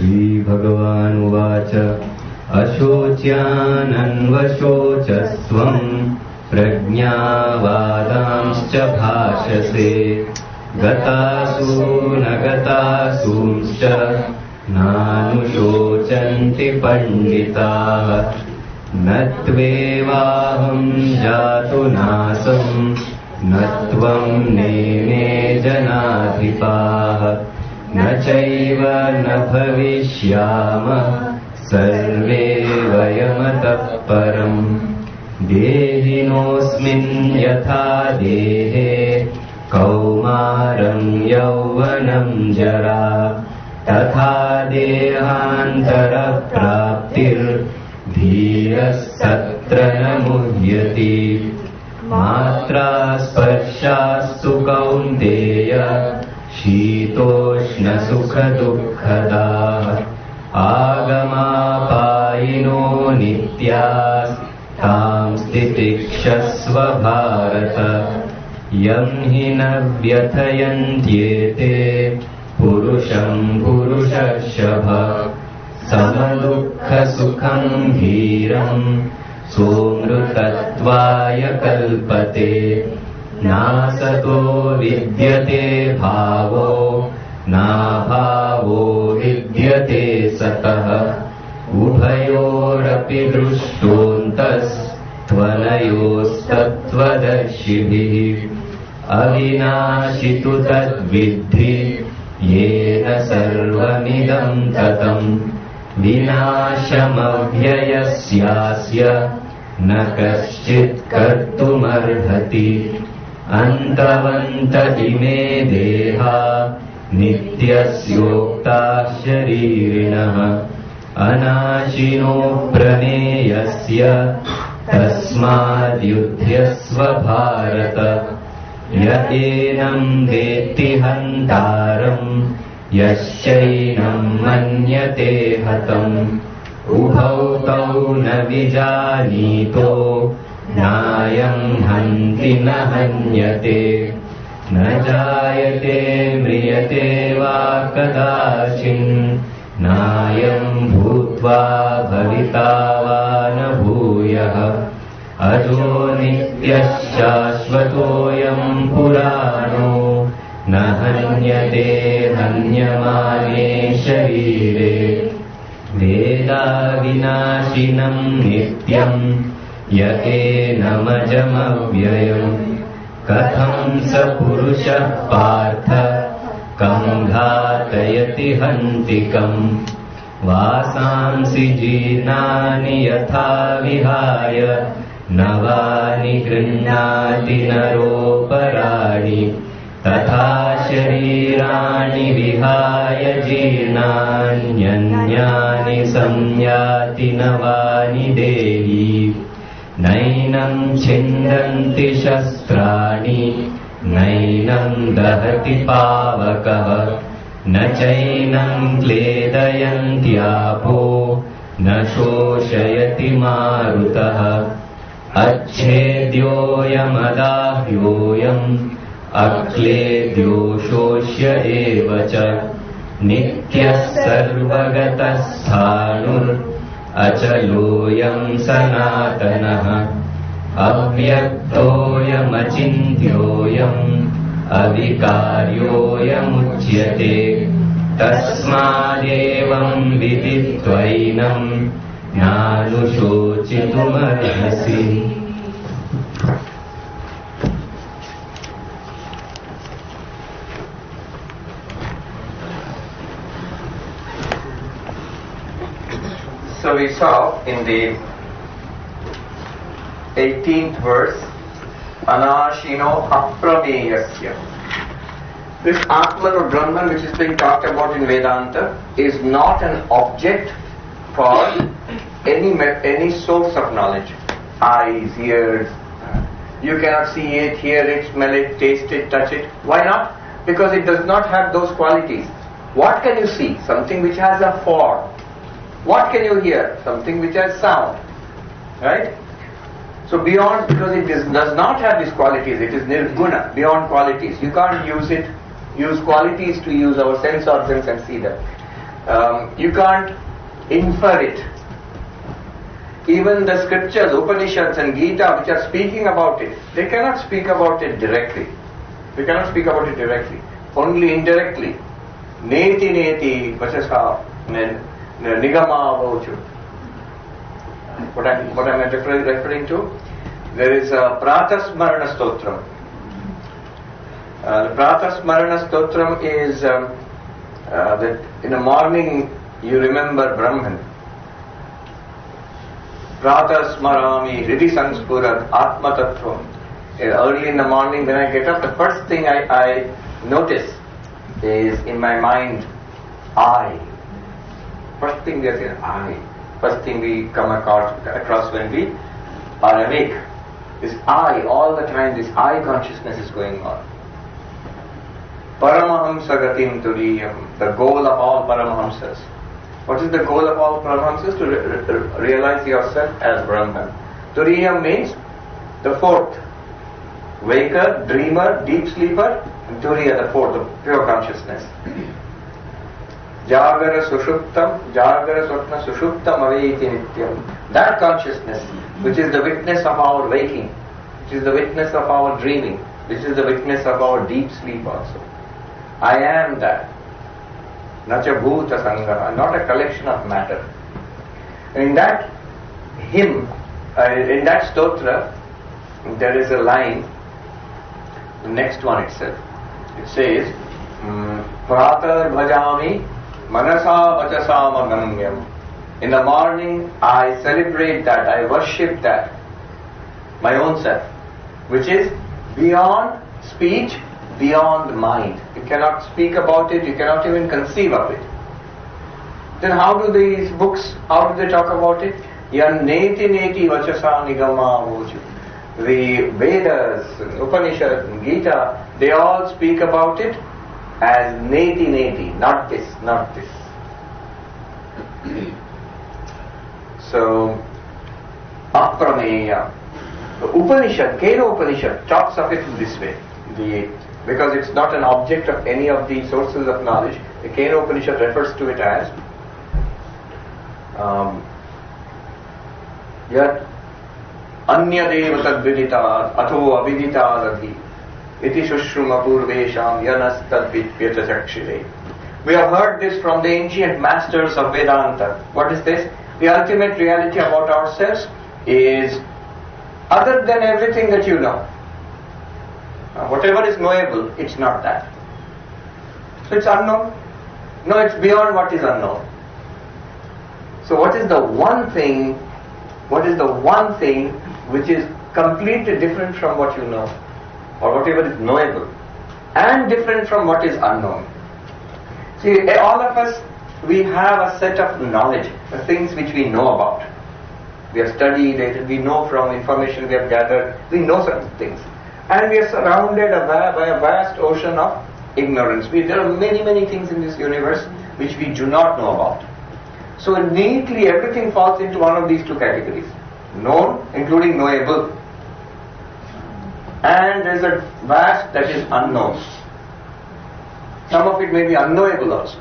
श्रीभगवानुवाच अशोच्यानन्वशोचस्त्वं प्रज्ञावादांश्च भाषसे गतासु न गतासूंश्च नानुशोचन्ति पंडिताः न त्वेवाहं जातु नासं न त्वं नेमे जनाधिपाः न चैव न भविष्यामः सर्वे वयमतः परम् देहिनोऽस्मिन् यथा देहे कौमारं यौवनं जरा तथा देहान्तरप्राप्तिर्धीरस्तत्र न मुह्यति मात्रा स्पर्शास्तु कौन्तेय शीतोष्णसुखदुःखदाः आगमापायिनो नित्यास्तां तितिक्षस्व भारत यं हि न व्यथयन्त्येते पुरुषं पुरुषर्षभ समदुःखसुखं धीरं सोऽमृतत्वाय कल्पते नासतो विद्यते भावो नाभावो विद्यते सतः उभयोरपि दृष्टोऽन्तस्त्वनयोस्तत्त्वदर्शिभिः अविनाशि तु तद्विद्धि येन सर्वमिदं ततम् विनाशमव्ययस्यास्य न कश्चित् कर्तुमर्हति अन्तवन्त इमे देहा नित्यस्योक्ताः शरीरिणः अनाशिनो प्रमेयस्य तस्माद्युध्यस्व भारत य एनं वेत्ति हन्तारं यश्चैनं मन्यते हतम् उभौ तौ न विजानीतो नायं हन्ति न हन्यते न जायते म्रियते वा कदाचिन् नायं भूत्वा भविता वा न भूयः अजो नित्यः शाश्वतोऽयं पुराणो न हन्यते हन्यमाने शरीरे वेदाविनाशिनं नित्यं य एनमजमव्ययम् कथं स पुरुषः पार्थ कं घातयति हन्तिकम् वासांसि जीर्णानि यथा विहाय नवानि गृह्णाति नरोपराणि तथा शरीराणि विहाय जीर्णान्यन्यानि संयाति नवानि देहि नैनं छिन्दन्ति शस्त्राणि नैनं दहति पावकः न चैनं क्लेदयन्त्यापो न शोषयति मारुतः अच्छेद्योऽयमदाह्योऽयम् अक्लेद्यो शोष्य एव च नित्यः सर्वगतः स्थाणुरचलोऽयं सनातनः अव्यक्तोऽयमचिन्त्योऽयम् अविकार्योऽयमुच्यते तस्मादेवं विदित्वैनं नानुशोचितुमर्हसि। So we saw in the 18th verse, Anashino Aprameyasya. This Atman or Brahman which is being talked about in Vedanta is not an object for any source of knowledge. Eyes, ears, you cannot see it, hear it, smell it, taste it, touch it. Why not? Because it does not have those qualities. What can you see? Something which has a form. What can you hear? Something which has sound. Right? So beyond, because it does not have these qualities, it is nirguna, beyond qualities. You can't use qualities to use our sense organs and see them. You can't infer it. Even the scriptures, Upanishads and Gita, which are speaking about it, they cannot speak about it directly. They cannot speak about it directly. Only indirectly. Neti neti vachasa nigama vochu. What am I referring to? There is a Pratasmarana Stotram. The Pratasmarana Stotram is that in the morning you remember Brahman. Pratasmarami Hridi Sanspurat Atma Tattvam. Early in the morning when I get up, the first thing I notice is in my mind, I. First thing there is I. First thing we come across when we are awake is I. All the time this I consciousness is going on. Paramahamsa gatim turiyam, the goal of all Paramahamsas. What is the goal of all Paramahamsas? To realize yourself as Brahman. Turiyam means the fourth. Waker, dreamer, deep sleeper, and Turiya, the fourth, the pure consciousness. Jagara sushuptam, Jagara swapna sushuptam aveti nityam. That consciousness, which is the witness of our waking, which is the witness of our dreaming, which is the witness of our deep sleep also. I am that. Nacha bhuta sangaha, not a collection of matter. And in that hymn, in that stotra, there is a line, the next one itself. It says, Pratar bhajami manasa vachasa magamyam. In the morning, I celebrate that, I worship that, my own self, which is beyond speech, beyond mind. You cannot speak about it, you cannot even conceive of it. Then how do these books, how do they talk about it? Yan neti neti vachasa nigama voju. The Vedas, Upanishads, Gita, they all speak about it as neti neti, not this, not this. So, aprameya. The Upanishad, Kena Upanishad, talks of it in this way. Because it's not an object of any of the sources of knowledge, the Kena Upanishad refers to it as yat anyadeva tadvidita atho avidita radhi iti shushruma purvesham yanas tadvidvyata chakshire. We have heard this from the ancient masters of Vedanta. What is this? The ultimate reality about ourselves is other than everything that you know. Whatever is knowable, it's not that. So it's unknown. No, it's beyond what is unknown. So what is the one thing, which is completely different from what you know, or whatever is knowable, and different from what is unknown? See, all of us, we have a set of knowledge, the things which we know about. We have studied it, we know from information we have gathered, we know certain things. And we are surrounded by a vast ocean of ignorance. There are many, many things in this universe which we do not know about. So neatly everything falls into one of these two categories. Known, including knowable. And there is a vast that is unknown. Some of it may be unknowable also.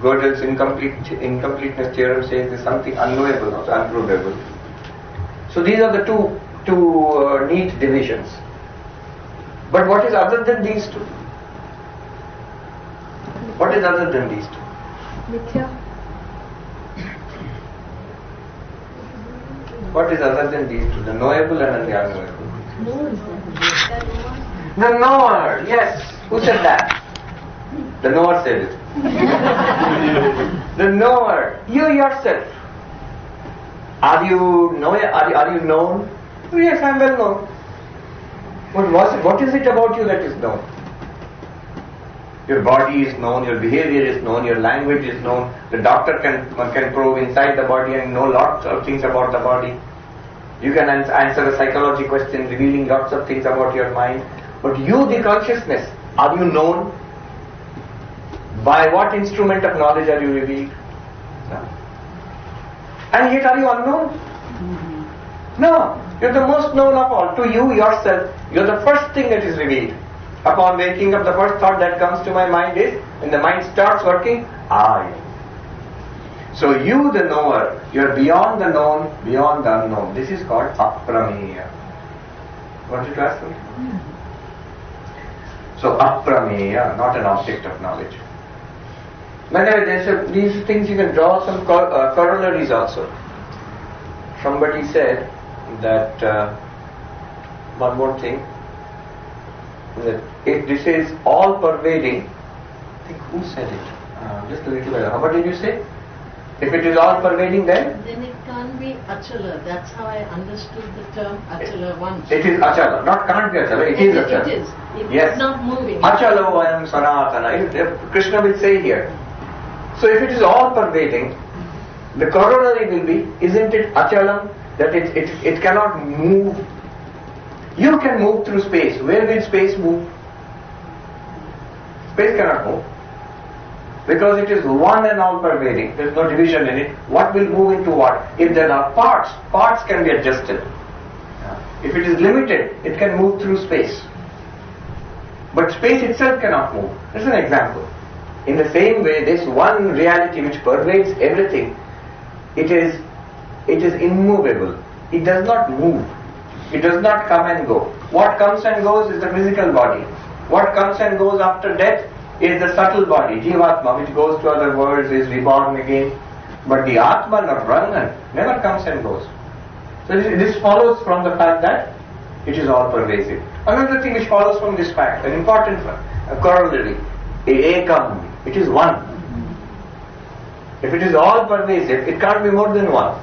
Gödel's incompleteness theorem says there is something unknowable, also unprovable. So these are the two neat divisions. But what is other than these two? What is other than these two? Mithya. What is other than these two? The knowable and the unknowable. The knower, yes. Who said that? The knower said it. The knower, you yourself. Are you known? Yes, I am well known. But what is it about you that is known? Your body is known, your behavior is known, your language is known. The doctor can probe inside the body and know lots of things about the body. You can answer a psychology question revealing lots of things about your mind. But you, the consciousness, are you known? By what instrument of knowledge are you revealed? No. And yet are you unknown? No. You're the most known of all. To you, yourself, you're the first thing that is revealed. Upon waking up, the first thought that comes to my mind is, when the mind starts working, I. So you, the knower, you are beyond the known, beyond the unknown. This is called aprameya. Wanted to ask something? So aprameya, not an object of knowledge. These things you can draw some corollaries also. Somebody said that one more thing, that if this is all pervading, I think who said it? Just a little while. What did you say? If it is all pervading, then it can't be achala. That's how I understood the term achala once. It is achala, not can't be achala. It is achala. It is. It Yes. is not moving. Achala vayam sanatana. Krishna will say here. So if it is all pervading, the corollary will be, isn't it achalam, that it cannot move? You can move through space. Where will space move? Space cannot move. Because it is one and all pervading. There is no division in it. What will move into what? If there are parts, parts can be adjusted. If it is limited, it can move through space. But space itself cannot move. This is an example. In the same way, this one reality which pervades everything, it is immovable. It does not move. It does not come and go. What comes and goes is the physical body. What comes and goes after death is the subtle body, Jivatma, which goes to other worlds, is reborn again. But the Atman or Brahman never comes and goes. So this follows from the fact that it is all pervasive. Another thing which follows from this fact, an important one, a corollary, ekam, it is one. If it is all pervasive, it can't be more than one.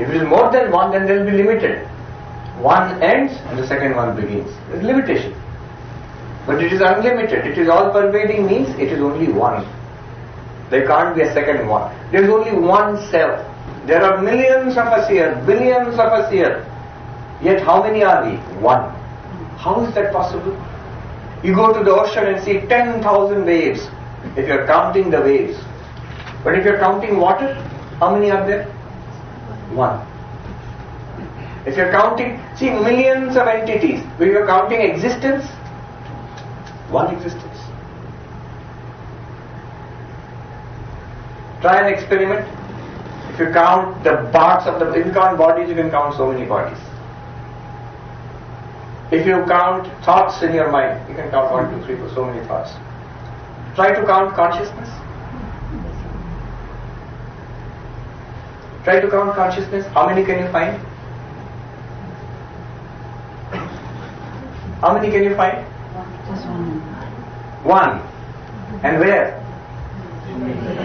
If it is more than one, then there will be limited. One ends and the second one begins. There is limitation. But it is unlimited. It is all pervading means it is only one. There can't be a second one. There is only one self. There are millions of us here, billions of us here. Yet how many are we? One. How is that possible? You go to the ocean and see 10,000 waves, if you are counting the waves. But if you are counting water, how many are there? One. If you are counting, see millions of entities. When you are counting existence, one existence. Try an experiment. If you count the parts of if you count bodies, you can count so many bodies. If you count thoughts in your mind, you can count 1, 2, 3, 4, so many thoughts. Try to count consciousness. Try to count consciousness. How many can you find? How many can you find? One. And where?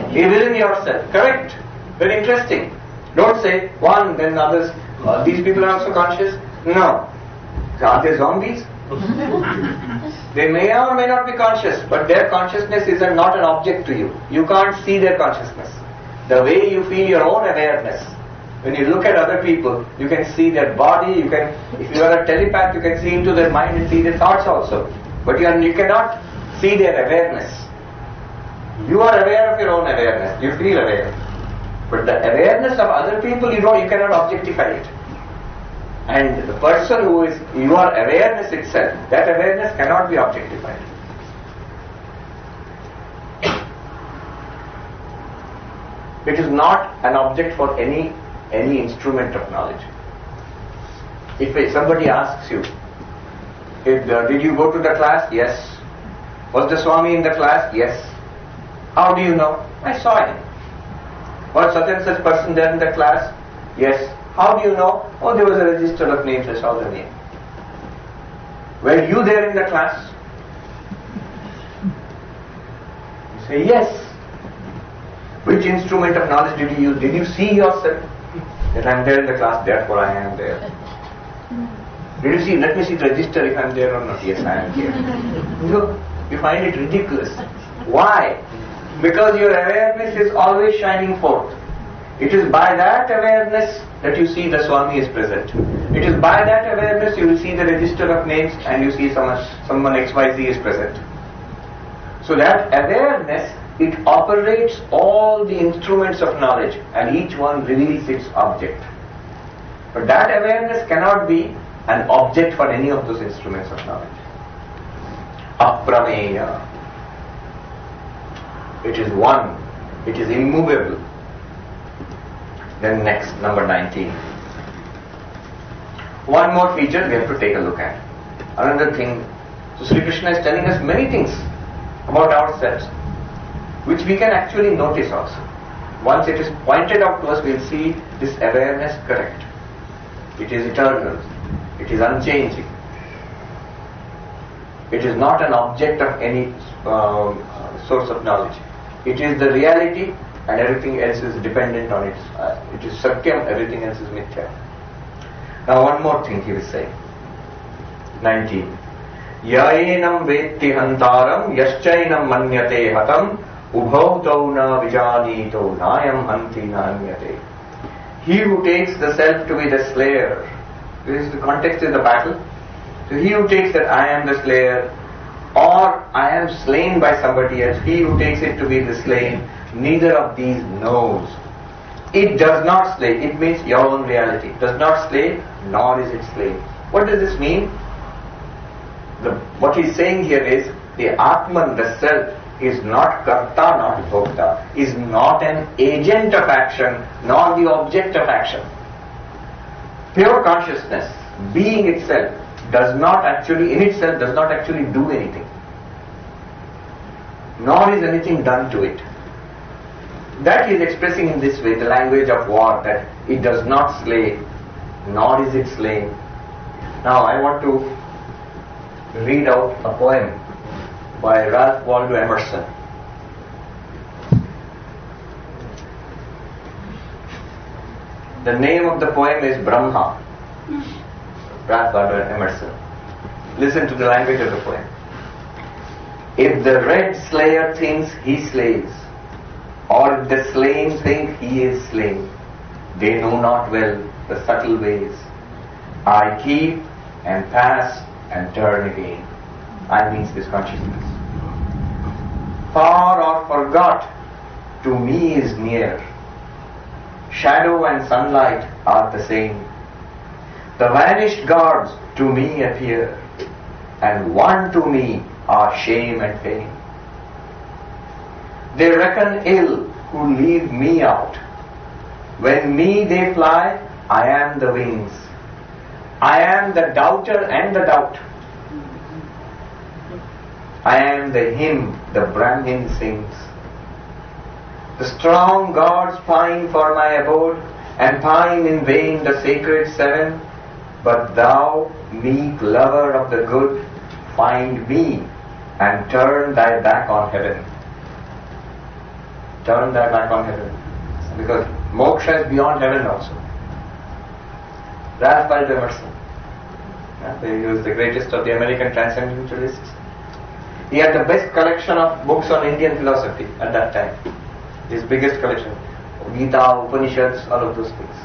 Within yourself. Correct. Very interesting. Don't say one, then others. These people are also conscious. No. Are they zombies? They may or may not be conscious, but their consciousness is not an object to you. You can't see their consciousness. The way you feel your own awareness. When you look at other people, you can see their body, you can, if you are a telepath, you can see into their mind and see their thoughts also. But you cannot see their awareness. You are aware of your own awareness, you feel aware. But the awareness of other people, you cannot objectify it. And the person who is your awareness itself, that awareness cannot be objectified. It is not an object for any instrument of knowledge. If somebody asks you, did you go to the class? Yes. Was the Swami in the class? Yes. How do you know? I saw him. Was such and such person there in the class? Yes. How do you know? Oh, there was a register of names, I saw the name. Were you there in the class? You say yes. Which instrument of knowledge did you use? Did you see yourself? That I am there in the class, therefore I am there. Did you see? Let me see the register if I am there or not. Yes, I am here. You find it ridiculous. Why? Because your awareness is always shining forth. It is by that awareness that you see the Swami is present. It is by that awareness you will see the register of names and you see someone XYZ is present. So that awareness, it operates all the instruments of knowledge and each one reveals its object. But that awareness cannot be an object for any of those instruments of knowledge. aprameya. It is one. It is immovable. Then next, number 19. One more feature we have to take a look at. Another thing. So Sri Krishna is telling us many things about ourselves, which we can actually notice also. Once it is pointed out to us, we will see this awareness correct. It is eternal. It is unchanging. It is not an object of any source of knowledge. It is the reality, and everything else is dependent on it. It is satyam, everything else is mithya. Now one more thing he will say. 19. Yaenam vetti hantaram yaschainam manyate hatam ubhau na vijanito nayam hanti nanyate. He who takes the self to be the slayer. This is the context is the battle. So he who takes that I am the slayer, or I am slain by somebody else, he who takes it to be the slain, neither of these knows. It does not slay. It means your own reality. It does not slay, nor is it slain. What does this mean? What he's saying here is the Atman, the self, is not karta, not bhokta, is not an agent of action, nor the object of action. Pure consciousness, being itself, does not actually do anything. Nor is anything done to it. That he is expressing in this way, the language of war, that it does not slay, nor is it slain. Now I want to read out a poem by Ralph Waldo Emerson. The name of the poem is Brahma. Ralph Waldo Emerson. Listen to the language of the poem. If the red slayer thinks he slays, or if the slain think he is slain, they know not well the subtle ways. I keep and pass and turn again. I means this consciousness. Far or forgot, to me is near. Shadow and sunlight are the same. The vanished gods to me appear, and one to me are shame and pain. They reckon ill who leave me out. When me they fly, I am the wings. I am the doubter and the doubt. I am the hymn the Brahmin sings. The strong gods pine for my abode, and pine in vain the sacred seven. But thou, meek lover of the good, find me and turn thy back on heaven. Turn thy back on heaven. Because moksha is beyond heaven also. Ralph Waldo Emerson. He was the greatest of the American transcendentalists. He had the best collection of books on Indian philosophy at that time. His biggest collection. Gita, Upanishads, all of those things.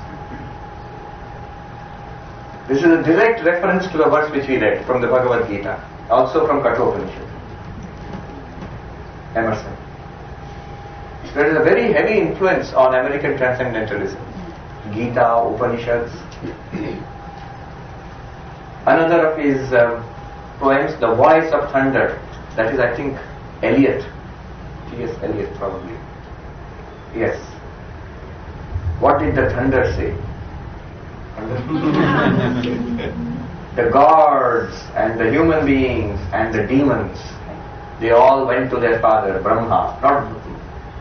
This is a direct reference to the verse which we read from the Bhagavad Gita, also from Kathopanishad. Emerson. There is a very heavy influence on American transcendentalism. Gita, Upanishads. Another of his poems, The Voice of Thunder. That is, I think, Eliot. T.S. Eliot, probably. Yes. What did the thunder say? The gods and the human beings and the demons, they all went to their father, Brahma.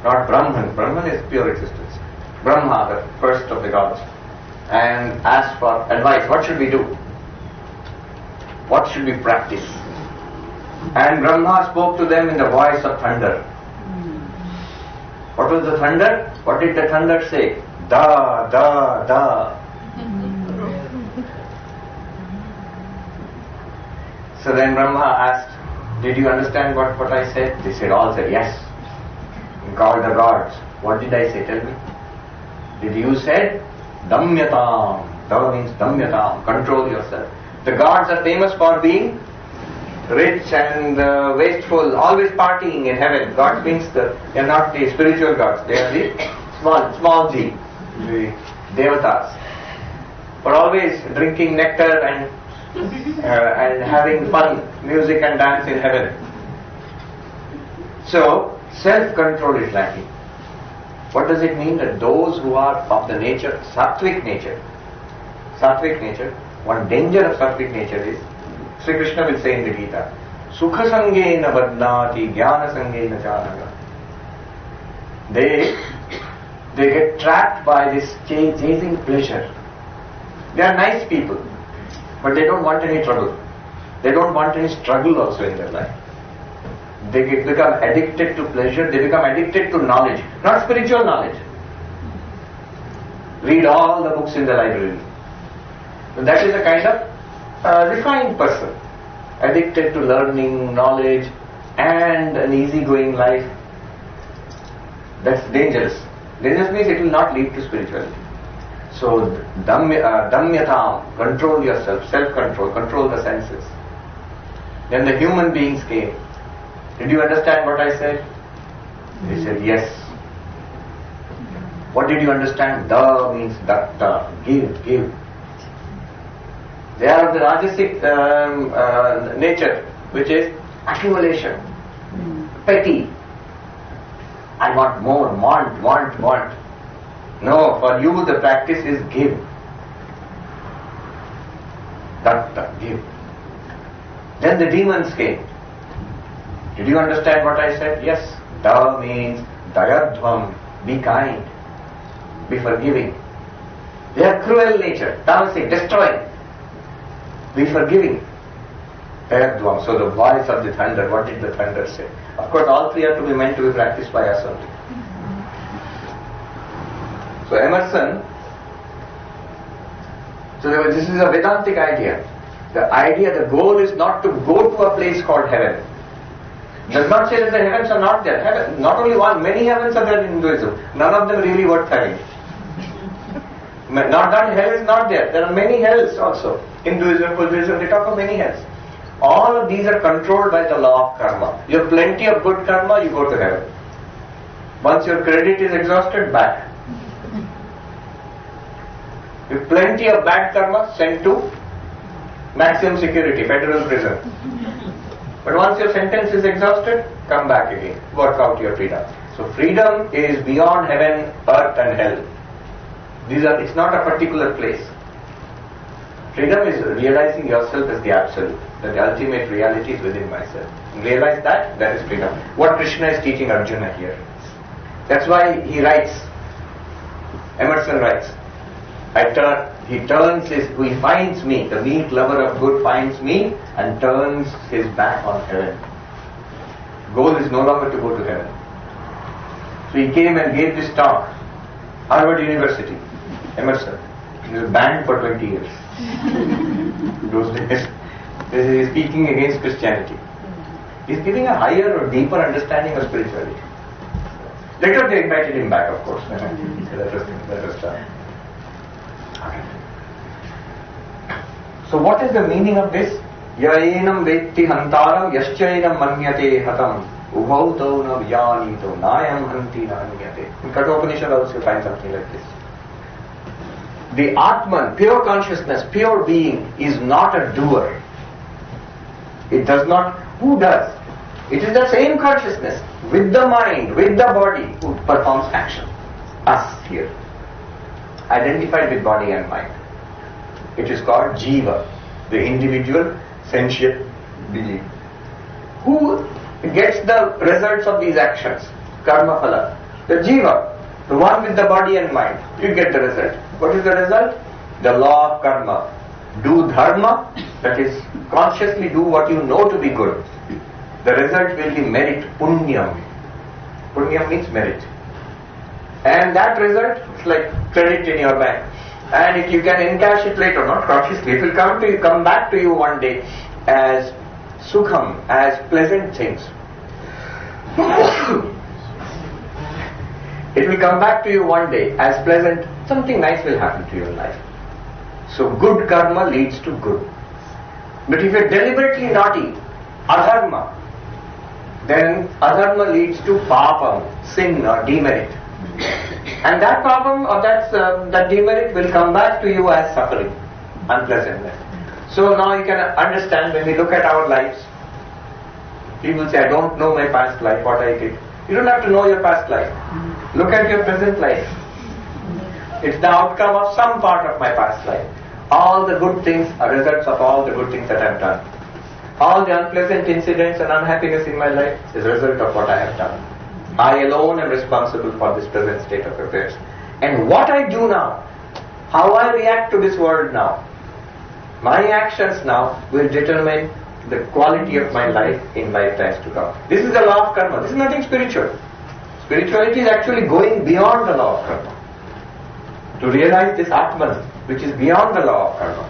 Not Brahman. Brahman is pure existence. Brahma, the first of the gods, and asked for advice. What should we do? What should we practice? And Brahma spoke to them in the voice of thunder. What was the thunder? What did the thunder say? Da, da, da. So then Brahma asked, did you understand what I said? They said, all said, yes. He called the gods. What did I say? Tell me. Did you say, Damyatam. Da means Damyatam. Control yourself. The gods are famous for being rich and wasteful, always partying in heaven. God means they are not the spiritual gods. They are the small g, the devatas. But always drinking nectar and having fun, music and dance in heaven. So, self-control is lacking. What does it mean? That those who are of the nature, sattvic nature, one danger of sattvic nature is, Sri Krishna will say in the Gita, Sukha sangena vadnati jnana sangena janana. They get trapped by this chasing pleasure. They are nice people, but they don't want any trouble. They don't want any struggle also in their life. They become addicted to pleasure, they become addicted to knowledge, not spiritual knowledge. Read all the books in the library. So that is a kind of refined person, addicted to learning, knowledge, and an easygoing life. That's dangerous. Dangerous means it will not lead to spirituality. So, damyatam, control yourself, self-control, control the senses. Then the human beings came. Did you understand what I said? They said yes. What did you understand? Da means datta, give. They are of the rajasic nature, which is accumulation, petty. I want more, want. No, for you the practice is give. Datta, give. Then the demons came. Did you understand what I said? Yes. Da means dayadhvam, be kind, be forgiving. They are cruel nature, tamasic, destroying. Be forgiving. Dayadhvam. So the voice of the thunder, what did the thunder say? Of course, all three are to be meant to be practiced by us only. So Emerson, this is a Vedantic idea. The goal is not to go to a place called heaven. Does not say that the heavens are not there. Heaven, not only one, many heavens are there in Hinduism. None of them really worth having. Not that hell is not there. There are many hells also. Hinduism, Buddhism, they talk of many hells. All of these are controlled by the law of karma. You have plenty of good karma, you go to heaven. Once your credit is exhausted, back. You have plenty of bad karma, sent to maximum security, federal prison. But once your sentence is exhausted, come back again, work out your freedom. So freedom is beyond heaven, earth and hell. It's not a particular place. Freedom is realizing yourself as the absolute, that the ultimate reality is within myself. Realize that is freedom. What Krishna is teaching Arjuna here. That's why he writes, Emerson writes, he finds me, the meek lover of good finds me and turns his back on heaven. Goal is no longer to go to heaven. So he came and gave this talk, Harvard University, Emerson. He was banned for 20 years. Those days. He is speaking against Christianity. He is giving a higher or deeper understanding of spirituality. Later they invited him back, of course. Let us try. So what is the meaning of this? Yaenam vetti hantaram yaschainam manyate hatam ubhautau na vyanito nayam hanti nanyate. In Kathopanishad also you find something like this. The Atman, pure consciousness, pure being is not a doer. It does not, who does? It is the same consciousness with the mind, with the body who performs action. Us here. Identified with body and mind. It is called Jiva, the individual sentient being. Who gets the results of these actions? Karma phala. The Jiva, the one with the body and mind. You get the result. What is the result? The law of karma. Do dharma, that is, consciously do what you know to be good. The result will be merit, punyam. Punyam means merit. And that result is like credit in your bank. And if you can encash it later, not consciously, it will come back to you one day as sukham, as pleasant things. It will come back to you one day as pleasant, something nice will happen to your life. So good karma leads to good. But if you are deliberately naughty, adharma, then adharma leads to papam, sin or demerit. And that papam or that demerit will come back to you as suffering, unpleasantness. So now you can understand when we look at our lives, People say, I don't know my past life, what I did. You don't have to know your past life. Look at your present life. It's the outcome of some part of my past life. All the good things are results of all the good things that I've done. All the unpleasant incidents and unhappiness in my life is a result of what I have done. I alone am responsible for this present state of affairs. And what I do now, how I react to this world now, my actions now will determine the quality of my life in lifetimes to come. This is the law of karma. This is nothing spiritual. Spirituality is actually going beyond the law of karma. To realize this Atman, which is beyond the law of karma.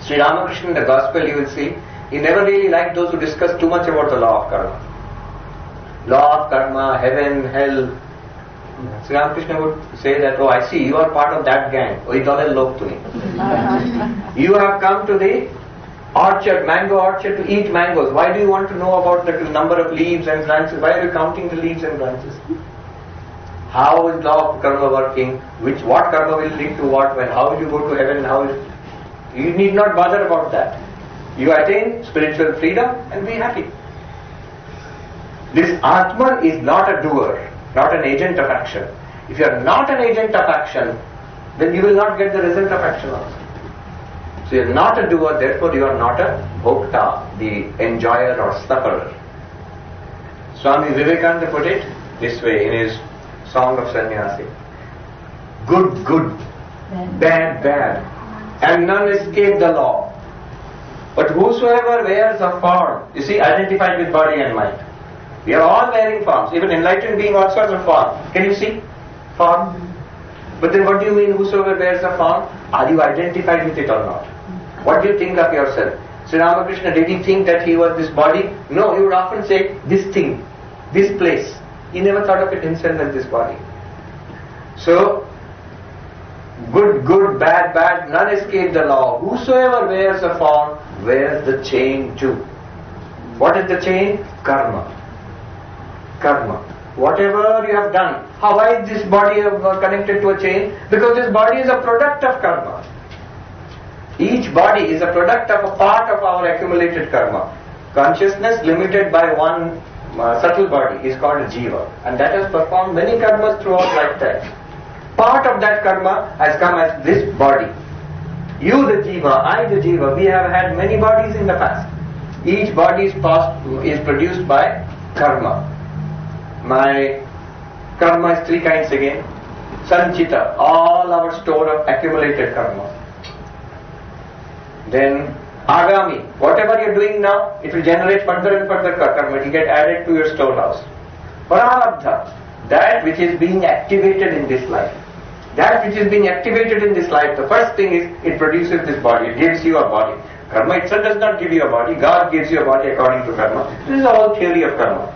Sri Ramakrishna in the Gospel, you will see, he never really liked those who discuss too much about the law of karma. Law of karma, heaven, hell. Sri Ramakrishna would say that, oh, I see, you are part of that gang. Oh, you have come to the orchard, mango orchard, to eat mangoes. Why do you want to know about the number of leaves and branches? Why are you counting the leaves and branches? How is law of karma working? What karma will lead to what, when? How will you go to heaven? You need not bother about that. You attain spiritual freedom and be happy. This Atman is not a doer, not an agent of action. If you are not an agent of action, then you will not get the result of action also. So you are not a doer, therefore you are not a bhokta, the enjoyer or sufferer. Swami Vivekananda put it this way in his Song of Sannyasi. Good, good, bad, bad, and none escape the law. But whosoever wears a form, you see, identified with body and mind. We are all wearing forms. Even enlightened being all sorts of form. Can you see? Form. But then what do you mean whosoever wears a form? Are you identified with it or not? What do you think of yourself? Sri Ramakrishna, did he think that he was this body? No, he would often say, this thing, this place. He never thought of it himself as this body. So, good, good, bad, bad, none escape the law. Whosoever wears a form, wears the chain too. What is the chain? Karma. Karma. Whatever you have done. Why is this body connected to a chain? Because this body is a product of karma. Each body is a product of a part of our accumulated karma. Consciousness limited by one subtle body is called a jiva, and that has performed many karmas throughout lifetime. Part of that karma has come as this body. You the jiva, I the jiva, we have had many bodies in the past. Each body is produced by karma. My karma is three kinds again. Sanchita, all our store of accumulated karma. Then Agami, whatever you are doing now, it will generate further and further karma. It will get added to your storehouse. Prarabdha, that which is being activated in this life. That which is being activated in this life, the first thing is it produces this body. It gives you a body. Karma itself does not give you a body. God gives you a body according to karma. This is the whole theory of karma.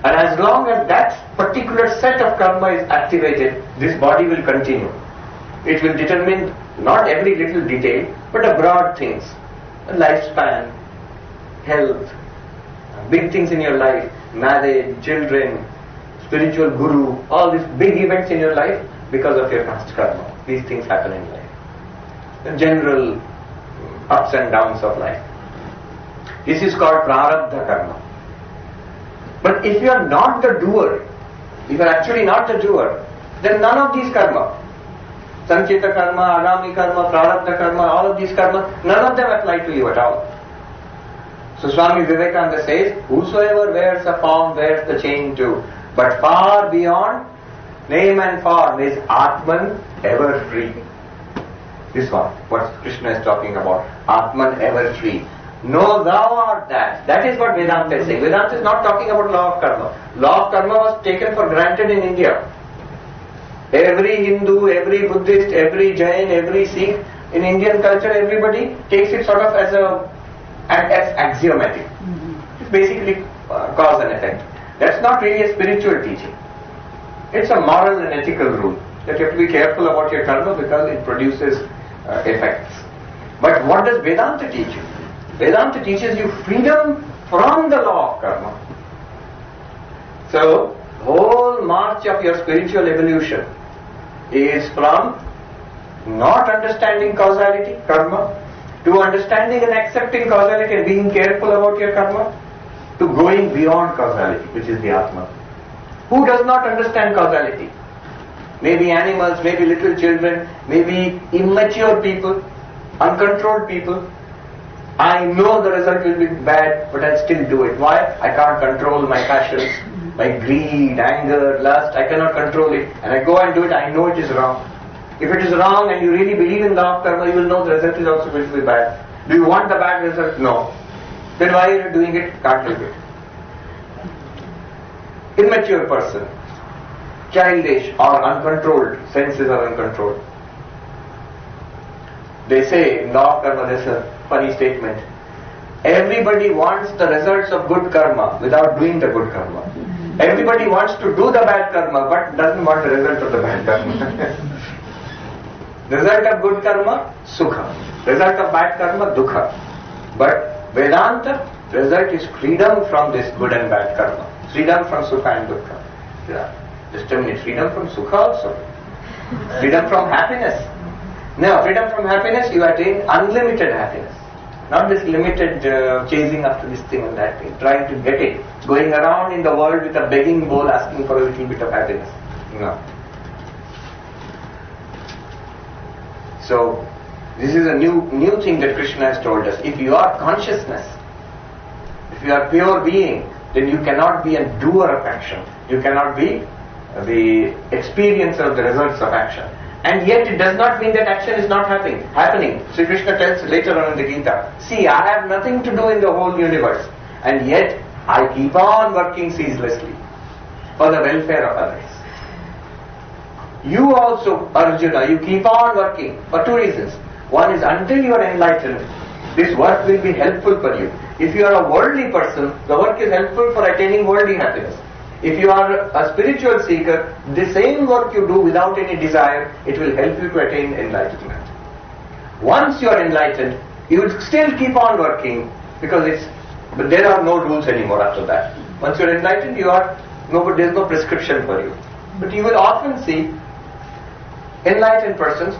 And as long as that particular set of karma is activated, this body will continue. It will determine not every little detail, but the broad things. Lifespan, health, big things in your life, marriage, children, spiritual guru, all these big events in your life because of your past karma. These things happen in life. The general ups and downs of life. This is called prarabdha karma. But if you are not the doer, if you are actually not the doer, then none of these karma, Sanchita karma, Agami karma, Prarabdha karma, all of these karma, none of them apply to you at all. So Swami Vivekananda says, whosoever wears a form wears the chain too. But far beyond name and form is Atman ever free. This one, what Krishna is talking about. Atman ever free. No, thou art that. That is what Vedanta is saying. Vedanta is not talking about law of karma. Law of karma was taken for granted in India. Every Hindu, every Buddhist, every Jain, every Sikh, in Indian culture everybody takes it sort of as axiomatic. It's basically cause and effect. That's not really a spiritual teaching. It's a moral and ethical rule that you have to be careful about your karma because it produces effects. But what does Vedanta teach you? Vedanta teaches you freedom from the law of karma. So, whole march of your spiritual evolution is from not understanding causality, karma, to understanding and accepting causality and being careful about your karma, to going beyond causality, which is the Atman. Who does not understand causality? Maybe animals, maybe little children, maybe immature people, uncontrolled people. I know the result will be bad, but I'll still do it. Why? I can't control my passions, my greed, anger, lust. I cannot control it. And I go and do it, I know it is wrong. If it is wrong and you really believe in law of karma, you will know the result is also going to be bad. Do you want the bad result? No. Then why are you doing it? Can't help it. Immature person, childish or uncontrolled, senses are uncontrolled. They say in law of karma, there's a funny statement. Everybody wants the results of good karma without doing the good karma. Everybody wants to do the bad karma but doesn't want the result of the bad karma. Result of good karma, sukha. Result of bad karma, dukha. But Vedanta, result is freedom from this good and bad karma. Freedom from sukha and dukkha. Yeah. Just a minute, freedom from sukha also. Freedom from happiness. Now, freedom from happiness, you attain unlimited happiness. Not this limited chasing after this thing and that thing, trying to get it. Going around in the world with a begging bowl asking for a little bit of happiness. No. So, this is a new thing that Krishna has told us. If you are consciousness, if you are pure being, then you cannot be a doer of action. You cannot be the experiencer of the results of action. And yet it does not mean that action is not happening. Sri Krishna tells later on in the Gita, see, I have nothing to do in the whole universe, and yet I keep on working ceaselessly for the welfare of others. You also, Arjuna, you keep on working for two reasons. One is until you are enlightened, this work will be helpful for you. If you are a worldly person, the work is helpful for attaining worldly happiness. If you are a spiritual seeker, the same work you do without any desire, it will help you to attain enlightenment. Once you are enlightened, you will still keep on working because but there are no rules anymore after that. Once you are enlightened, there is no prescription for you. But you will often see enlightened persons,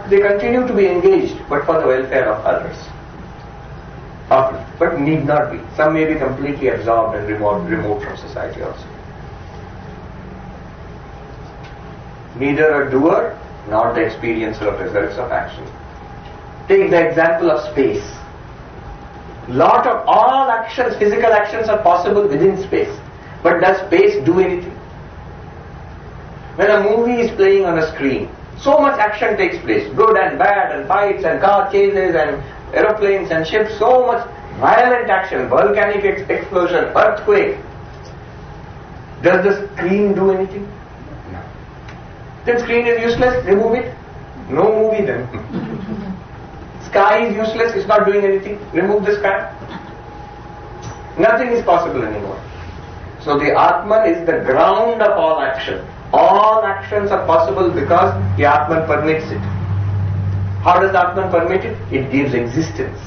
they continue to be engaged, but for the welfare of others. Often, but need not be. Some may be completely absorbed and removed from society also. Neither a doer nor the experiencer of results of action. Take the example of space. Lot of all actions, physical actions are possible within space. But does space do anything? When a movie is playing on a screen, so much action takes place. Good and bad and fights and car chases and aeroplanes and ships, so much violent action, volcanic explosion, earthquake. Does the screen do anything? No. Then screen is useless, remove it. No movie then. Sky is useless, it's not doing anything, remove the sky. Nothing is possible anymore. So the Atman is the ground of all action. All actions are possible because the Atman permits it. How does the Atman permit it? It gives existence.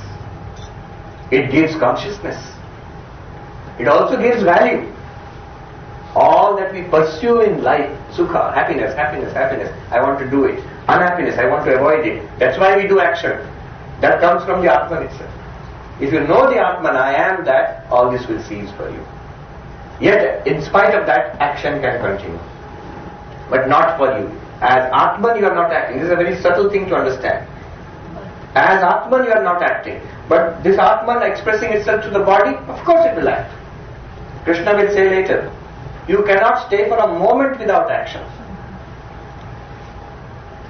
It gives consciousness. It also gives value. All that we pursue in life, sukha, happiness, I want to do it. Unhappiness, I want to avoid it. That's why we do action. That comes from the Atman itself. If you know the Atman, I am that, all this will cease for you. Yet, in spite of that, action can continue. But not for you. As Atman, you are not acting. This is a very subtle thing to understand. As Atman, you are not acting. But this Atman expressing itself to the body, of course it will act. Krishna will say later, you cannot stay for a moment without action.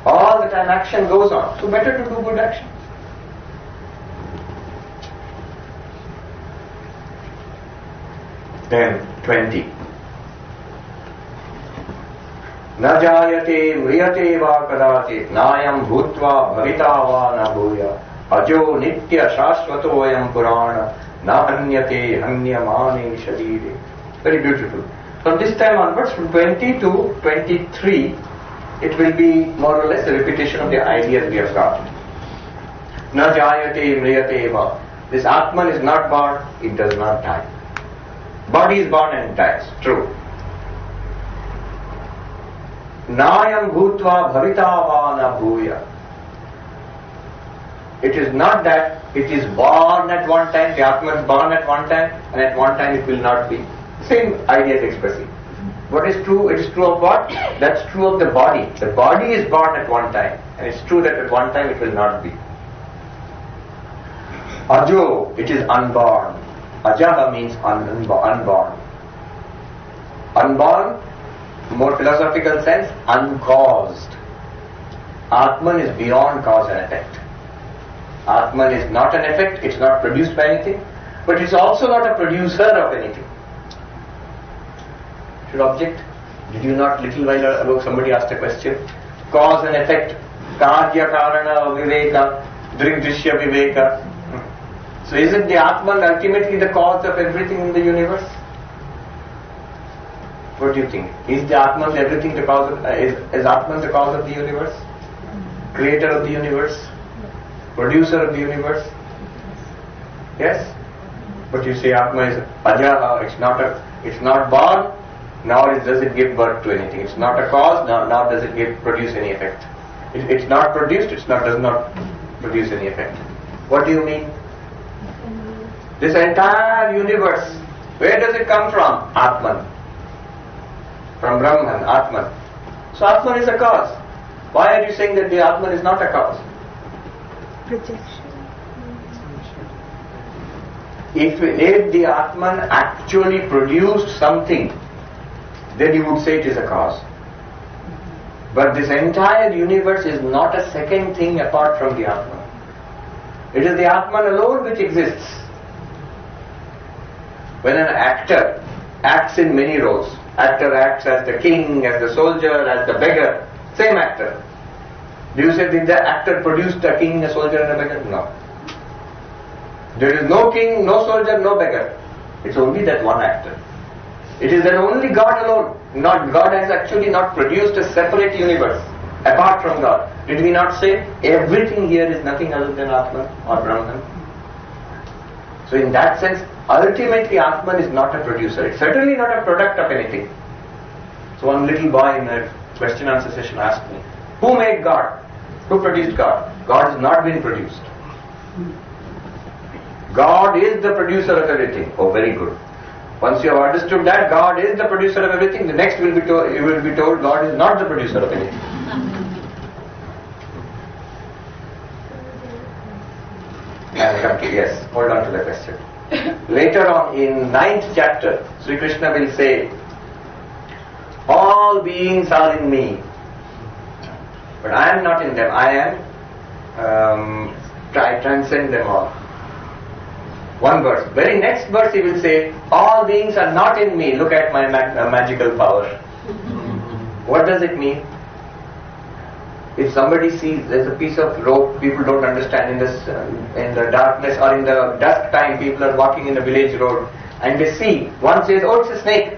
All the time action goes on. So better to do good action. Then 20. न जायते म्रियते वा कदाचित् नायं भूत्वा भविता वा न भूय अजो नित्य शाश्वतोऽयं पुराण न हन्यते हन्यमाने शरीरे. Very beautiful. From this time onwards, from 20 to 23, it will be more or less a repetition of the ideas we have got. Na jayate mriyate va. This Atman is not born, it does not die. Body is born and it dies, true. Nayam bhutva bhavita va na bhuya. It is not that It is born at one time, the Atman is born at one time, and at one time it will not be. Same idea is expressing. What is true? It is true of what? That's true of the body. The body is born at one time, and it's true that at one time it will not be. Ajo, it is unborn. Ajaha means unborn. Unborn, more philosophical sense, uncaused. Atman is beyond cause and effect. Atman is not an effect, it's not produced by anything, but it's also not a producer of anything. Should object? Did you not, little while ago somebody asked a question? Cause and effect, karya karana viveka, drigdrishya viveka. So isn't the Atman ultimately the cause of everything in the universe? What do you think? Is the Atman everything the cause of, is Atman the cause of the universe? Creator of the universe? Producer of the universe? Yes? But you say Atma is ajaha, it's not born, nor does it give birth to anything. It's not a cause, nor does it produce any effect. It's not produced, does not produce any effect. What do you mean? This entire universe, where does it come from? Atman. From Brahman, Atman. So Atman is a cause. Why are you saying that the Atman is not a cause? Projection. If the Atman actually produced something, then you would say it is a cause. But this entire universe is not a second thing apart from the Atman. It is the Atman alone which exists. When an actor acts in many roles, actor acts as the king, as the soldier, as the beggar, same actor. Do you say did the actor produce the king, a soldier and a beggar? No. There is no king, no soldier, no beggar. It's only that one actor. It is that only God alone. God has actually not produced a separate universe apart from God. Did we not say everything here is nothing other than Atman or Brahman? So in that sense, ultimately Atman is not a producer. It's certainly not a product of anything. So one little boy in a question answer session asked me, who made God? Who produced God? God has not been produced. God is the producer of everything. Oh, very good. Once you have understood that God is the producer of everything, the next you will be told God is not the producer of anything. Yes, hold on to the question. Later on in 9th chapter, Sri Krishna will say, all beings are in me, but I am not in them. I transcend them all. One verse. Very next verse he will say, all beings are not in me. Look at my magical power. What does it mean? If somebody sees there's a piece of rope, people don't understand in the darkness or in the dusk time, people are walking in a village road and they see, one says, oh, it's a snake.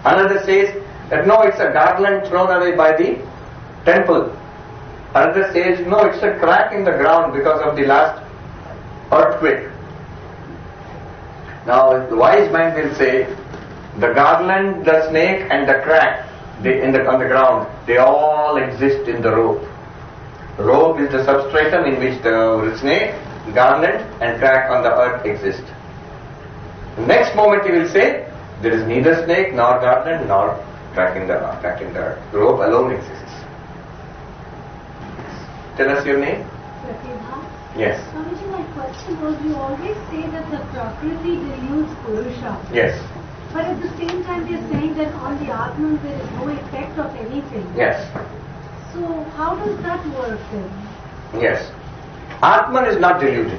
Another says that no, it's a garland thrown away by the temple. Another says, no, it's a crack in the ground because of the last earthquake. Now the wise mind will say, the garland, the snake and the crack on the ground, they all exist in the rope. The rope is the substratum in which the snake, garland and crack on the earth exist. The next moment he will say, there is neither snake nor garland nor crack in the earth. The rope alone exists. Tell us your name. Pratibha. Yes. Swamiji, my question was, you always say that the Prakriti deludes Purusha. Yes. But at the same time we are saying that on the Atman there is no effect of anything. Yes. So how does that work then? Yes. Atman is not deluded.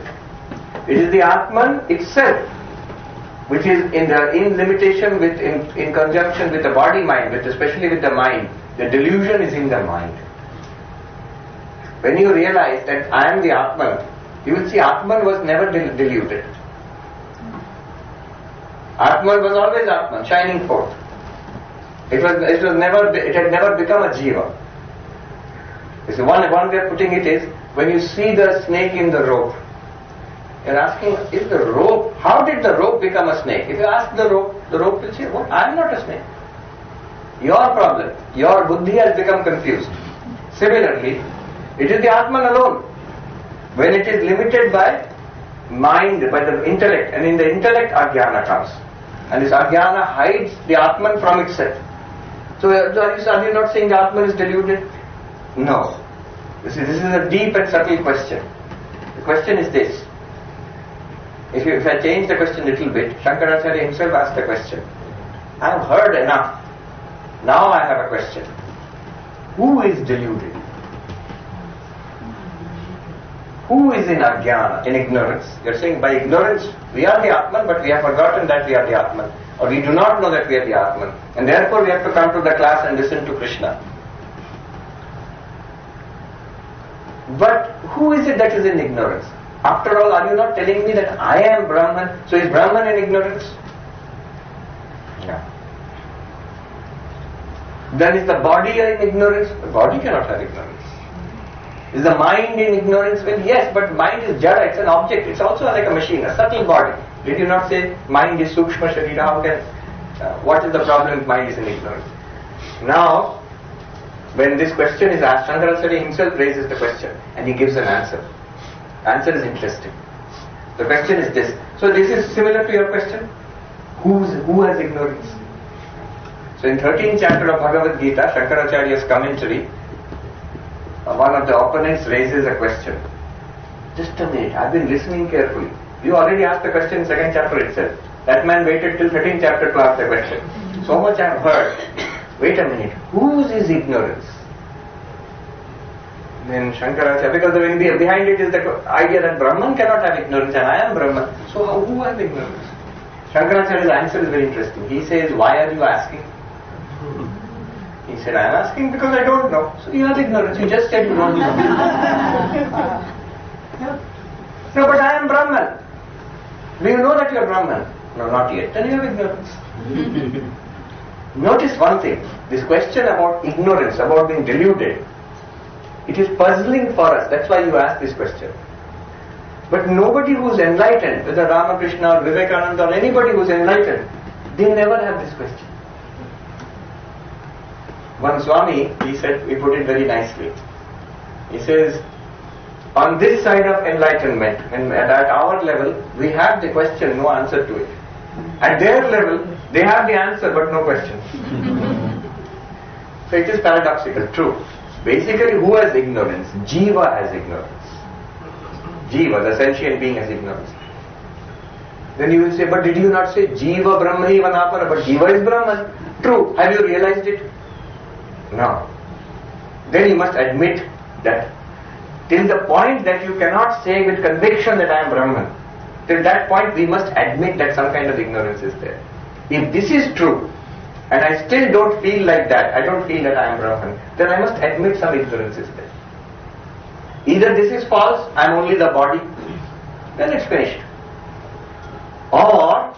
It is the Atman itself which is in limitation with, in conjunction with the body mind, especially with the mind. The delusion is in the mind. When you realize that I am the Atman, you will see Atman was never deluded. Atman was always Atman, shining forth. It had never become a jiva. You see, one way of putting it is, when you see the snake in the rope, you're asking, how did the rope become a snake? If you ask the rope will say, what? I am not a snake. Your problem, your buddhi has become confused. Similarly, it is the Atman alone. When it is limited by mind, by the intellect, and in the intellect Ajnana comes. And this Ajnana hides the Atman from itself. So are you not saying the Atman is deluded? No. This is a deep and subtle question. The question is this. If I change the question a little bit, Shankaracharya himself asked the question. I have heard enough. Now I have a question. Who is deluded? Who is in Ajnana, in ignorance? You are saying by ignorance we are the Atman, but we have forgotten that we are the Atman. Or we do not know that we are the Atman. And therefore we have to come to the class and listen to Krishna. But who is it that is in ignorance? After all, are you not telling me that I am Brahman? So is Brahman in ignorance? No. Then is the body in ignorance? The body cannot have ignorance. Is the mind in ignorance? Well, yes, but mind is jada, it's an object. It's also like a machine, a subtle body. Did you not say mind is sukshma sharira? How can, what is the problem if mind is in ignorance? Now, when this question is asked, Shankaracharya himself raises the question and he gives an answer. The answer is interesting. The question is this. So this is similar to your question. Who has ignorance? So in 13th chapter of Bhagavad Gita, Shankaracharya's commentary, one of the opponents raises a question. Just a minute, I've been listening carefully. You already asked the question in 2nd chapter itself. That man waited till 13th chapter to ask the question. So much I have heard. Wait a minute, whose is ignorance? Then Shankaracharya, because behind it is the idea that Brahman cannot have ignorance and I am Brahman. So who has ignorance? Shankaracharya's answer is very interesting. He says, why are you asking? He said, I am asking because I don't know. So you have ignorance. You just said you don't know. No, but I am Brahman. Do you know that you are Brahman? No, not yet. Then you have ignorance. Notice one thing. This question about ignorance, about being deluded, it is puzzling for us. That's why you ask this question. But nobody who is enlightened, whether Ramakrishna or Vivekananda or anybody who is enlightened, they never have this question. One Swami, he put it very nicely. He says, on this side of enlightenment, and at our level, we have the question, no answer to it. At their level, they have the answer but no question. So it is paradoxical, true. Basically, who has ignorance? Jiva has ignorance. Jiva, the sentient being, has ignorance. Then you will say, but did you not say Jiva Brahmani Vanapara? But Jiva is Brahman. True. Have you realized it? No. Then you must admit that till the point that you cannot say with conviction that I am Brahman, till that point we must admit that some kind of ignorance is there. If this is true, and I still don't feel like that, I don't feel that I am Brahman, then I must admit some ignorance is there. Either this is false, I am only the body, then it's finished. Or,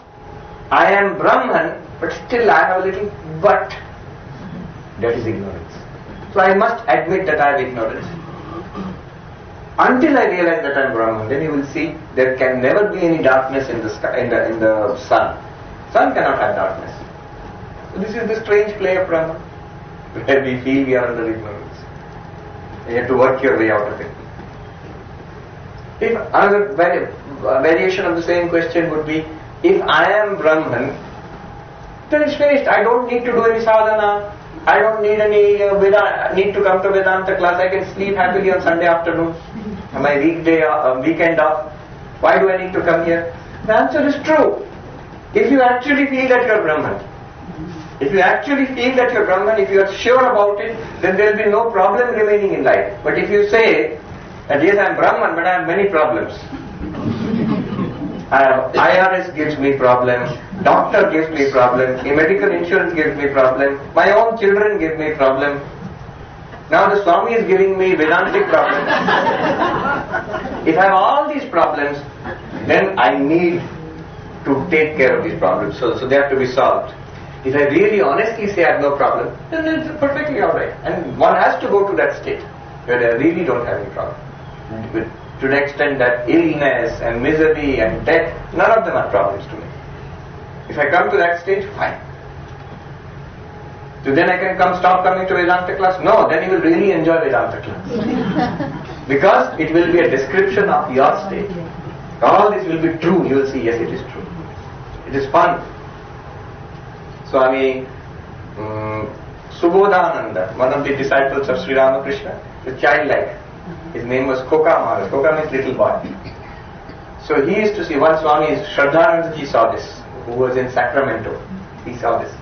I am Brahman, but still I have a little but. That is ignorance. So I must admit that I have ignorance. Until I realize that I am Brahman, then you will see there can never be any darkness in the sky, in the sun. Sun cannot have darkness. So this is the strange play of Brahman, where we feel we are under ignorance. You have to work your way out of it. If another variation of the same question would be, if I am Brahman, then it's finished. I don't need to do any sadhana. I don't need any need to come to Vedanta class. I can sleep happily on Sunday afternoon, my weekend off. Why do I need to come here? The answer is true. If you actually feel that you are Brahman, if you actually feel that you are Brahman, if you are sure about it, then there will be no problem remaining in life. But if you say that yes, I am Brahman, but I have many problems. IRS gives me problem, doctor gives me problem, medical insurance gives me problem, my own children give me problem. Now the Swami is giving me Vedantic problems. If I have all these problems, then I need to take care of these problems. So they have to be solved. If I really honestly say I have no problem, then it's perfectly alright. And one has to go to that state where I really don't have any problem. To the extent that illness and misery and death, none of them are problems to me. If I come to that stage, fine. So then I can stop coming to Vedanta class? No, then you will really enjoy Vedanta class. Because it will be a description of your state. All this will be true. You will see, yes, it is true. It is fun. Swami Subodhananda, one of the disciples of Sri Ramakrishna, was childlike. His name was Koka Maharaj. Koka means little boy. So he used to see, one Swami, Shraddhananda ji saw this, who was in Sacramento. He saw this.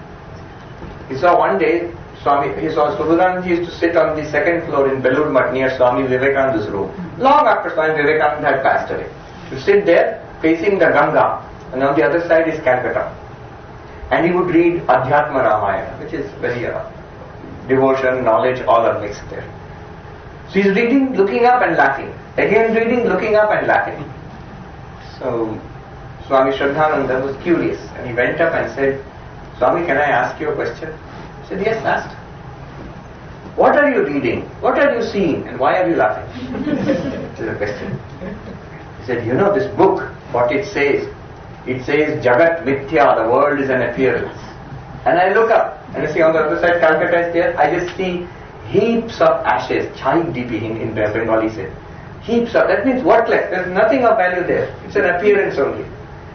He saw one day, he saw Subodhananda ji used to sit on the second floor in Belur Math near Swami Vivekananda's room. Long after Swami Vivekananda had passed away. To sit there, facing the Ganga, and on the other side is Calcutta. And he would read Adhyatma Ramayana, which is very devotion, knowledge, all are mixed there. So he's reading, looking up and laughing. Again reading, looking up and laughing. So Swami Shraddhananda was curious and he went up and said, Swami, can I ask you a question? He said, yes, ask. What are you reading? What are you seeing? And why are you laughing? This is a question. He said, you know this book, what it says Jagat Mithya, the world is an appearance. And I look up and I see on the other side Calcutta is there, I just see heaps of ashes, chai dipi in Bengali say. Heaps of, that means worthless, there's nothing of value there. It's an appearance only.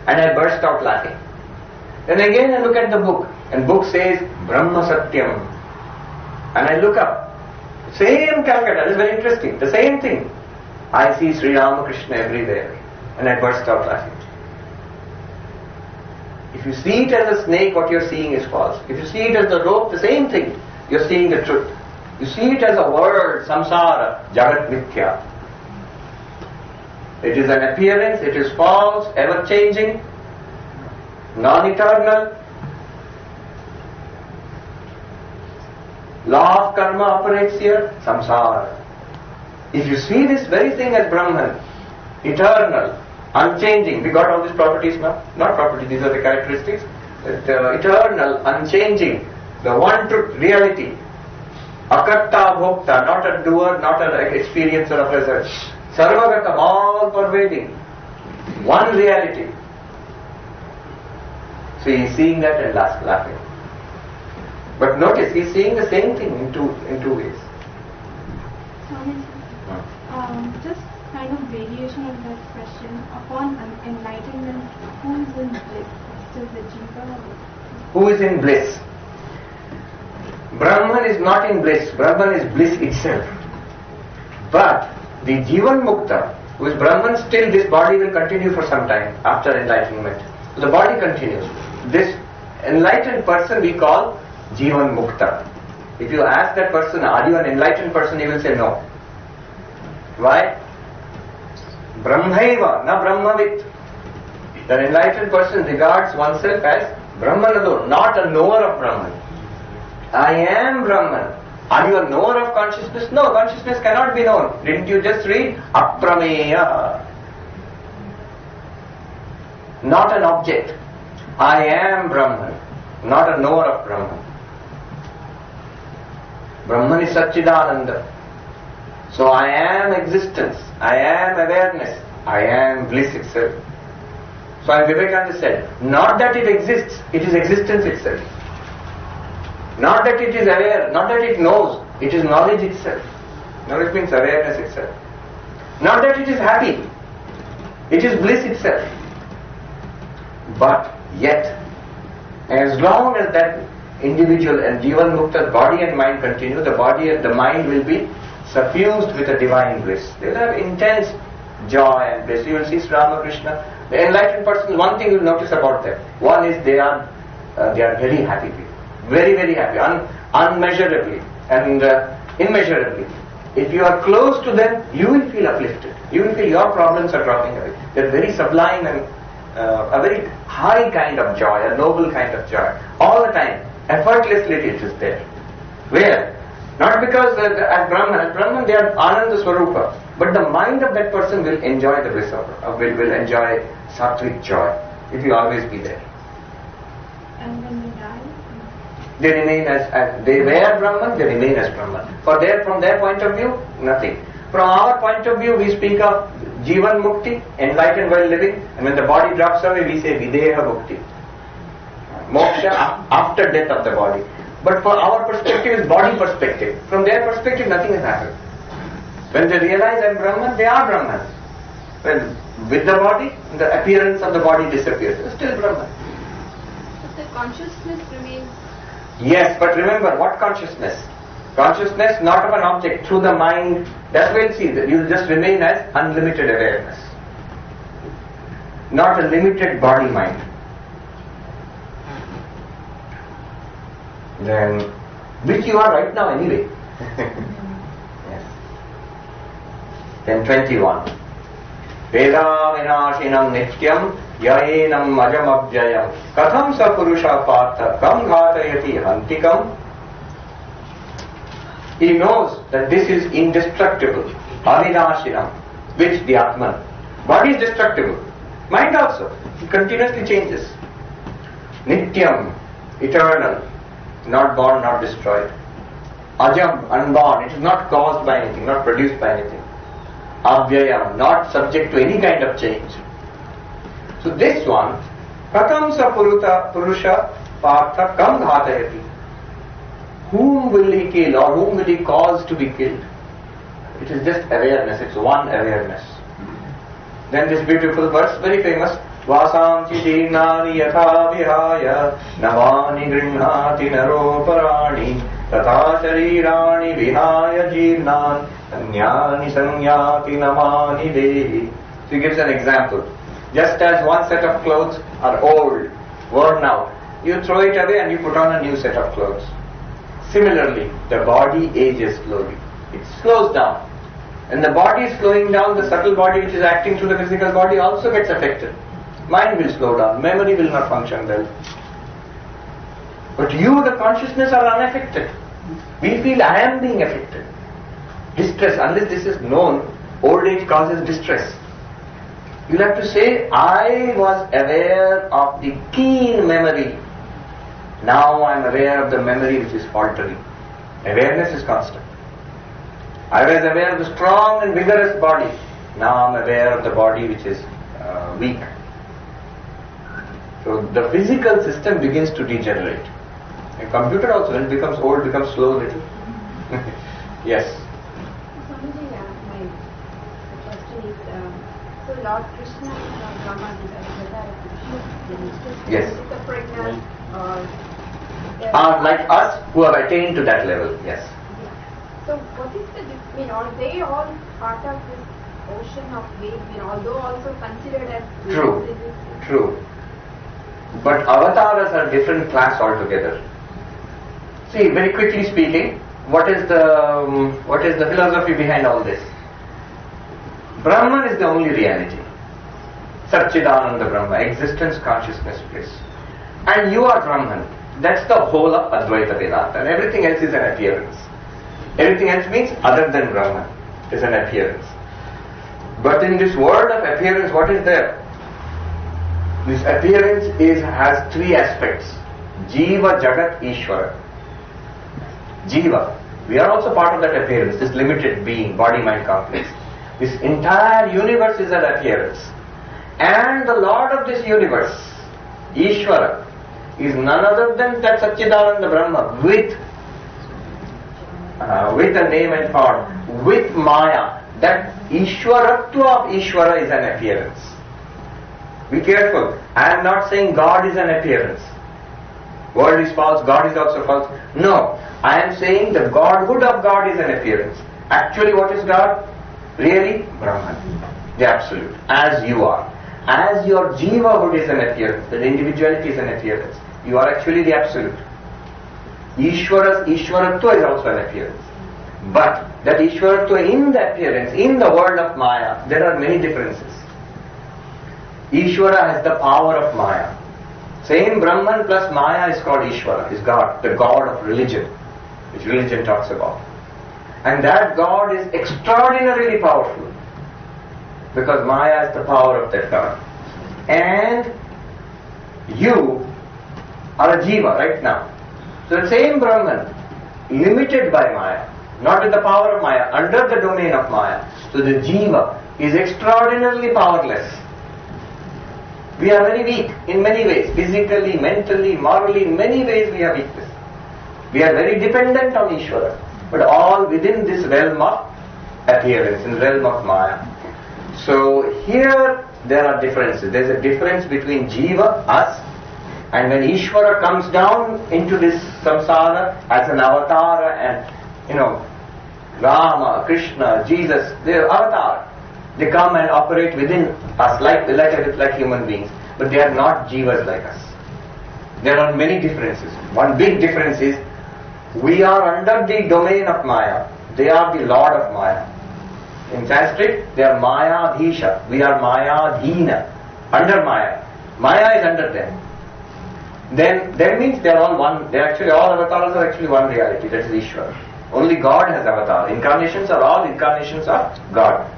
And I burst out laughing. Then again I look at the book, and book says Brahma Satyam. And I look up, same Calcutta, it's very interesting, the same thing. I see Sri Ramakrishna everywhere. And I burst out laughing. If you see it as a snake, what you're seeing is false. If you see it as the rope, the same thing. You're seeing the truth. You see it as a world, samsara, jagat mithya. It is an appearance, it is false, ever-changing, non-eternal. Law of karma operates here, samsara. If you see this very thing as Brahman, eternal, unchanging, we got all these properties now? Not properties, these are the characteristics. Eternal, unchanging, the one truth, reality. Akatta bhokta, not a doer, not an experiencer of results. Sarvagatam, all pervading. One reality. So he is seeing that and laughing. But notice, he is seeing the same thing in two ways. Just kind of variation of that question. Upon enlightenment, who is in bliss? Still the jiva? Who is in bliss? Brahman is not in bliss. Brahman is bliss itself. But the Jivan Mukta, who is Brahman, still this body will continue for some time after enlightenment. The body continues. This enlightened person we call Jivan Mukta. If you ask that person, are you an enlightened person? He will say no. Why? Brahmaiva, na Brahmavit. The enlightened person regards oneself as Brahman alone, not a knower of Brahman. I am Brahman. Are you a knower of consciousness? No, consciousness cannot be known. Didn't you just read? Aprameya. Not an object. I am Brahman, not a knower of Brahman. Brahman is Satchidananda. So I am existence, I am awareness, I am bliss itself. So Vivekananda said, not that it exists, it is existence itself. Not that it is aware, not that it knows, it is knowledge itself. Knowledge means awareness itself. Not that it is happy, it is bliss itself. But yet, as long as that individual and Jivan Mukta's body and mind continue, the body and the mind will be suffused with a divine bliss. They will have intense joy and bliss. You will see Sri Ramakrishna. The enlightened person, one thing you will notice about them. One is they are very happy people. Very, very happy. Unmeasurably and immeasurably. If you are close to them, you will feel uplifted. You will feel your problems are dropping away. They are very sublime and a very high kind of joy, a noble kind of joy. All the time. Effortlessly it is there. Where? Not because as Brahman they are Ananda Swarupa, but the mind of that person will enjoy the bliss of will enjoy sattvic joy. It will always be there. And when they die? They remain as they were Brahman, they remain as Brahman. From their point of view, nothing. From our point of view, we speak of Jivan Mukti, enlightened while living, and when the body drops away, we say Videha Mukti. Moksha after death of the body. But for our perspective is body perspective. From their perspective, nothing has happened. When they realize I am Brahman, they are Brahman. When with the body, the appearance of the body disappears. It's still Brahman. But the consciousness remains. Yes, but remember, what consciousness? Consciousness not of an object, through the mind. That's why you see that you'll just remain as unlimited awareness. Not a limited body mind. Then, which you are right now anyway. Yes. Then 21. Veda vinashinam nityam yaenam ajam abjayam katham sa purusha partha kam ghatayati hantikam. He knows that this is indestructible. Avinashinam, which the Atman. Body is destructible. Mind also. It continuously changes. Nityam, eternal. Not born, not destroyed. Ajam, unborn. It is not caused by anything, not produced by anything. Abhyayam, not subject to any kind of change. So this one, Katham sa purusha partha kam ghatayati. Whom will he kill or whom will he cause to be killed? It is just awareness, it's one awareness. Then this beautiful verse, very famous, Vasam chidinani yatha vihaya navani grihnati naroparani tatha sharirani vihaya jirnan anyani sanyati namani dehi. So he gives an example. Just as one set of clothes are old, worn out, you throw it away and you put on a new set of clothes. Similarly, the body ages slowly. It slows down. And the body is slowing down, the subtle body which is acting through the physical body also gets affected. Mind will slow down, memory will not function well. But you, the consciousness, are unaffected. We feel I am being affected. Distress, unless this is known, old age causes distress. You'll have to say, I was aware of the keen memory. Now I am aware of the memory which is faltering. Awareness is constant. I was aware of the strong and vigorous body. Now I am aware of the body which is weak. So the physical system begins to degenerate. A computer also, when it becomes old, becomes slow little. Yes. Swamiji, my question is, so Lord Krishna and Brahma Purusha, Yes. pregnant or Are like us who have attained to that level. Yes. So what is the difference? Are they all part of this ocean of waves? Although also considered as True. True. But avatars are different class altogether. See, very quickly speaking, what is the philosophy behind all this? Brahman is the only reality. Satchidananda Brahma, existence, consciousness, bliss. And you are Brahman. That's the whole of Advaita Vedanta. And everything else is an appearance. Everything else means other than Brahman is an appearance. But in this world of appearance, what is there? This appearance has three aspects. Jiva, Jagat, Ishvara. Jiva. We are also part of that appearance, this limited being, body-mind complex. This entire universe is an appearance. And the Lord of this universe, Ishvara, is none other than that Satchidananda Brahma with a name and form, with Maya. That Ishwaratva of Ishvara is an appearance. Be careful. I am not saying God is an appearance. World is false, God is also false. No. I am saying the Godhood of God is an appearance. Actually, what is God? Really? Brahman. The Absolute. As you are. As your Jivahood is an appearance, the individuality is an appearance. You are actually the Absolute. Ishwaratva is also an appearance. But that Ishwaratva in the appearance, in the world of Maya, there are many differences. Ishvara has the power of Maya. Same Brahman plus Maya is called Ishvara, is God, the God of religion, which religion talks about. And that God is extraordinarily powerful, because Maya is the power of that God. And you are a Jiva right now. So the same Brahman, limited by Maya, not with the power of Maya, under the domain of Maya. So the Jiva is extraordinarily powerless. We are very weak in many ways, physically, mentally, morally, in many ways we are weakness. We are very dependent on Ishvara, but all within this realm of appearance, in the realm of Maya. So here there are differences. There's a difference between Jiva, us, and when Ishvara comes down into this samsara as an avatar, and Rama, Krishna, Jesus, they're avatar. They come and operate within us like human beings, but they are not Jivas like us. There are many differences. One big difference is we are under the domain of Maya. They are the Lord of Maya. In Sanskrit, they are Maya Dhisha. We are Maya Dheena. Under Maya. Maya is under them. Then that means they are all one. They actually all avatars are actually one reality. That is Ishvara. Only God has avatar. Incarnations are all incarnations of God.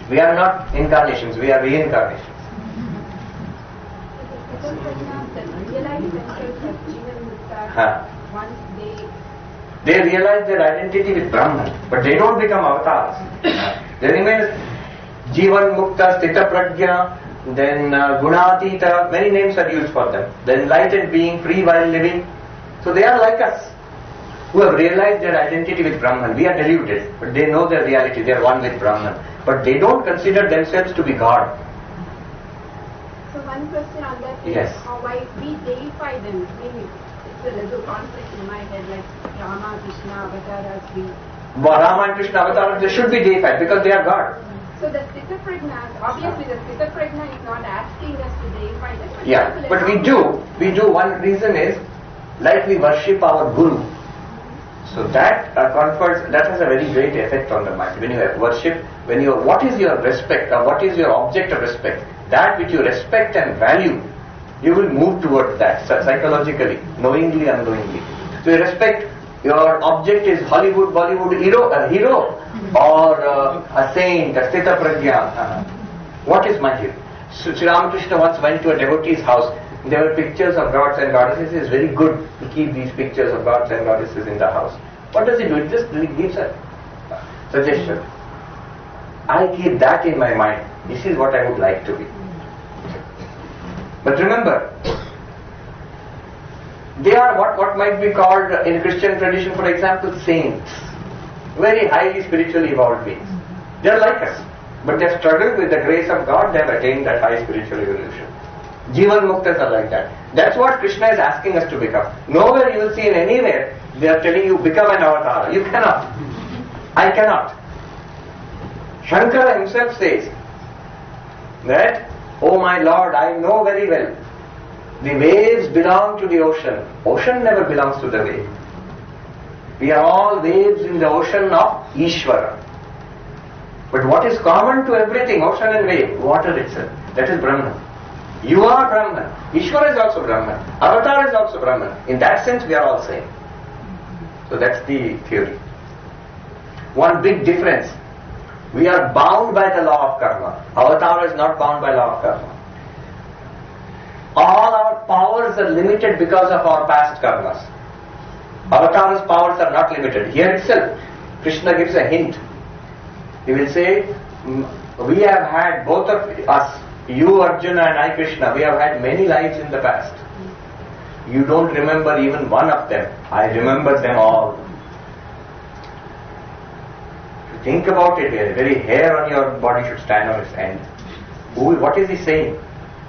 We are not incarnations. We are reincarnations. Because for example, realize themselves as Jivan Mukta Huh. once They realize their identity with Brahman, but they don't become avatars. They remain Jivan Mukta, Sthita Prajna, then Gunatita, many names are used for them. The enlightened being, free while living. So they are like us, who have realized their identity with Brahman. We are deluded, but they know their reality, they are one with Brahman. But they don't consider themselves to be God. So one question on that is Yes. why we deify them. Maybe it's a little conflict in my head, like Rama, Krishna, Avataras, we. Rama and Krishna avatars, they should be deified because they are God. So the Sthita Prajna, obviously the Sthita Prajna is not asking us to deify them. Yeah, but we do. One reason is, like we worship our Guru. So that that has a very great effect on the mind. When you worship, what is your respect or what is your object of respect? That which you respect and value, you will move towards that psychologically, knowingly, unknowingly. So you respect, your object is Hollywood, Bollywood hero or a saint, a Sthita Prajna. What is my hero? Sri Ramakrishna once went to a devotee's house. There were pictures of gods and goddesses. It's very good to keep these pictures of gods and goddesses in the house. What does he do? It just gives a suggestion. I keep that in my mind. This is what I would like to be. But remember, they are what might be called in Christian tradition, for example, saints. Very highly spiritually evolved beings. They are like us. But they have struggled with the grace of God. They have attained that high spiritual evolution. Jivan Muktas are like that. That's what Krishna is asking us to become. Nowhere you will see in anywhere they are telling you become an avatar. You cannot. I cannot. Shankara himself says that, oh my Lord, I know very well the waves belong to the ocean. Ocean never belongs to the wave. We are all waves in the ocean of Ishvara. But what is common to everything, ocean and wave? Water itself. That is Brahman. You are Brahman. Ishvara is also Brahman. Avatar is also Brahman. In that sense, we are all same. So that's the theory. One big difference. We are bound by the law of karma. Avatar is not bound by law of karma. All our powers are limited because of our past karmas. Avatar's powers are not limited. Here itself, Krishna gives a hint. He will say, we have had, both of us, you Arjuna and I Krishna, we have had many lives in the past. You don't remember even one of them. I remember them all. Think about it, the very hair on your body should stand on its end. What is he saying?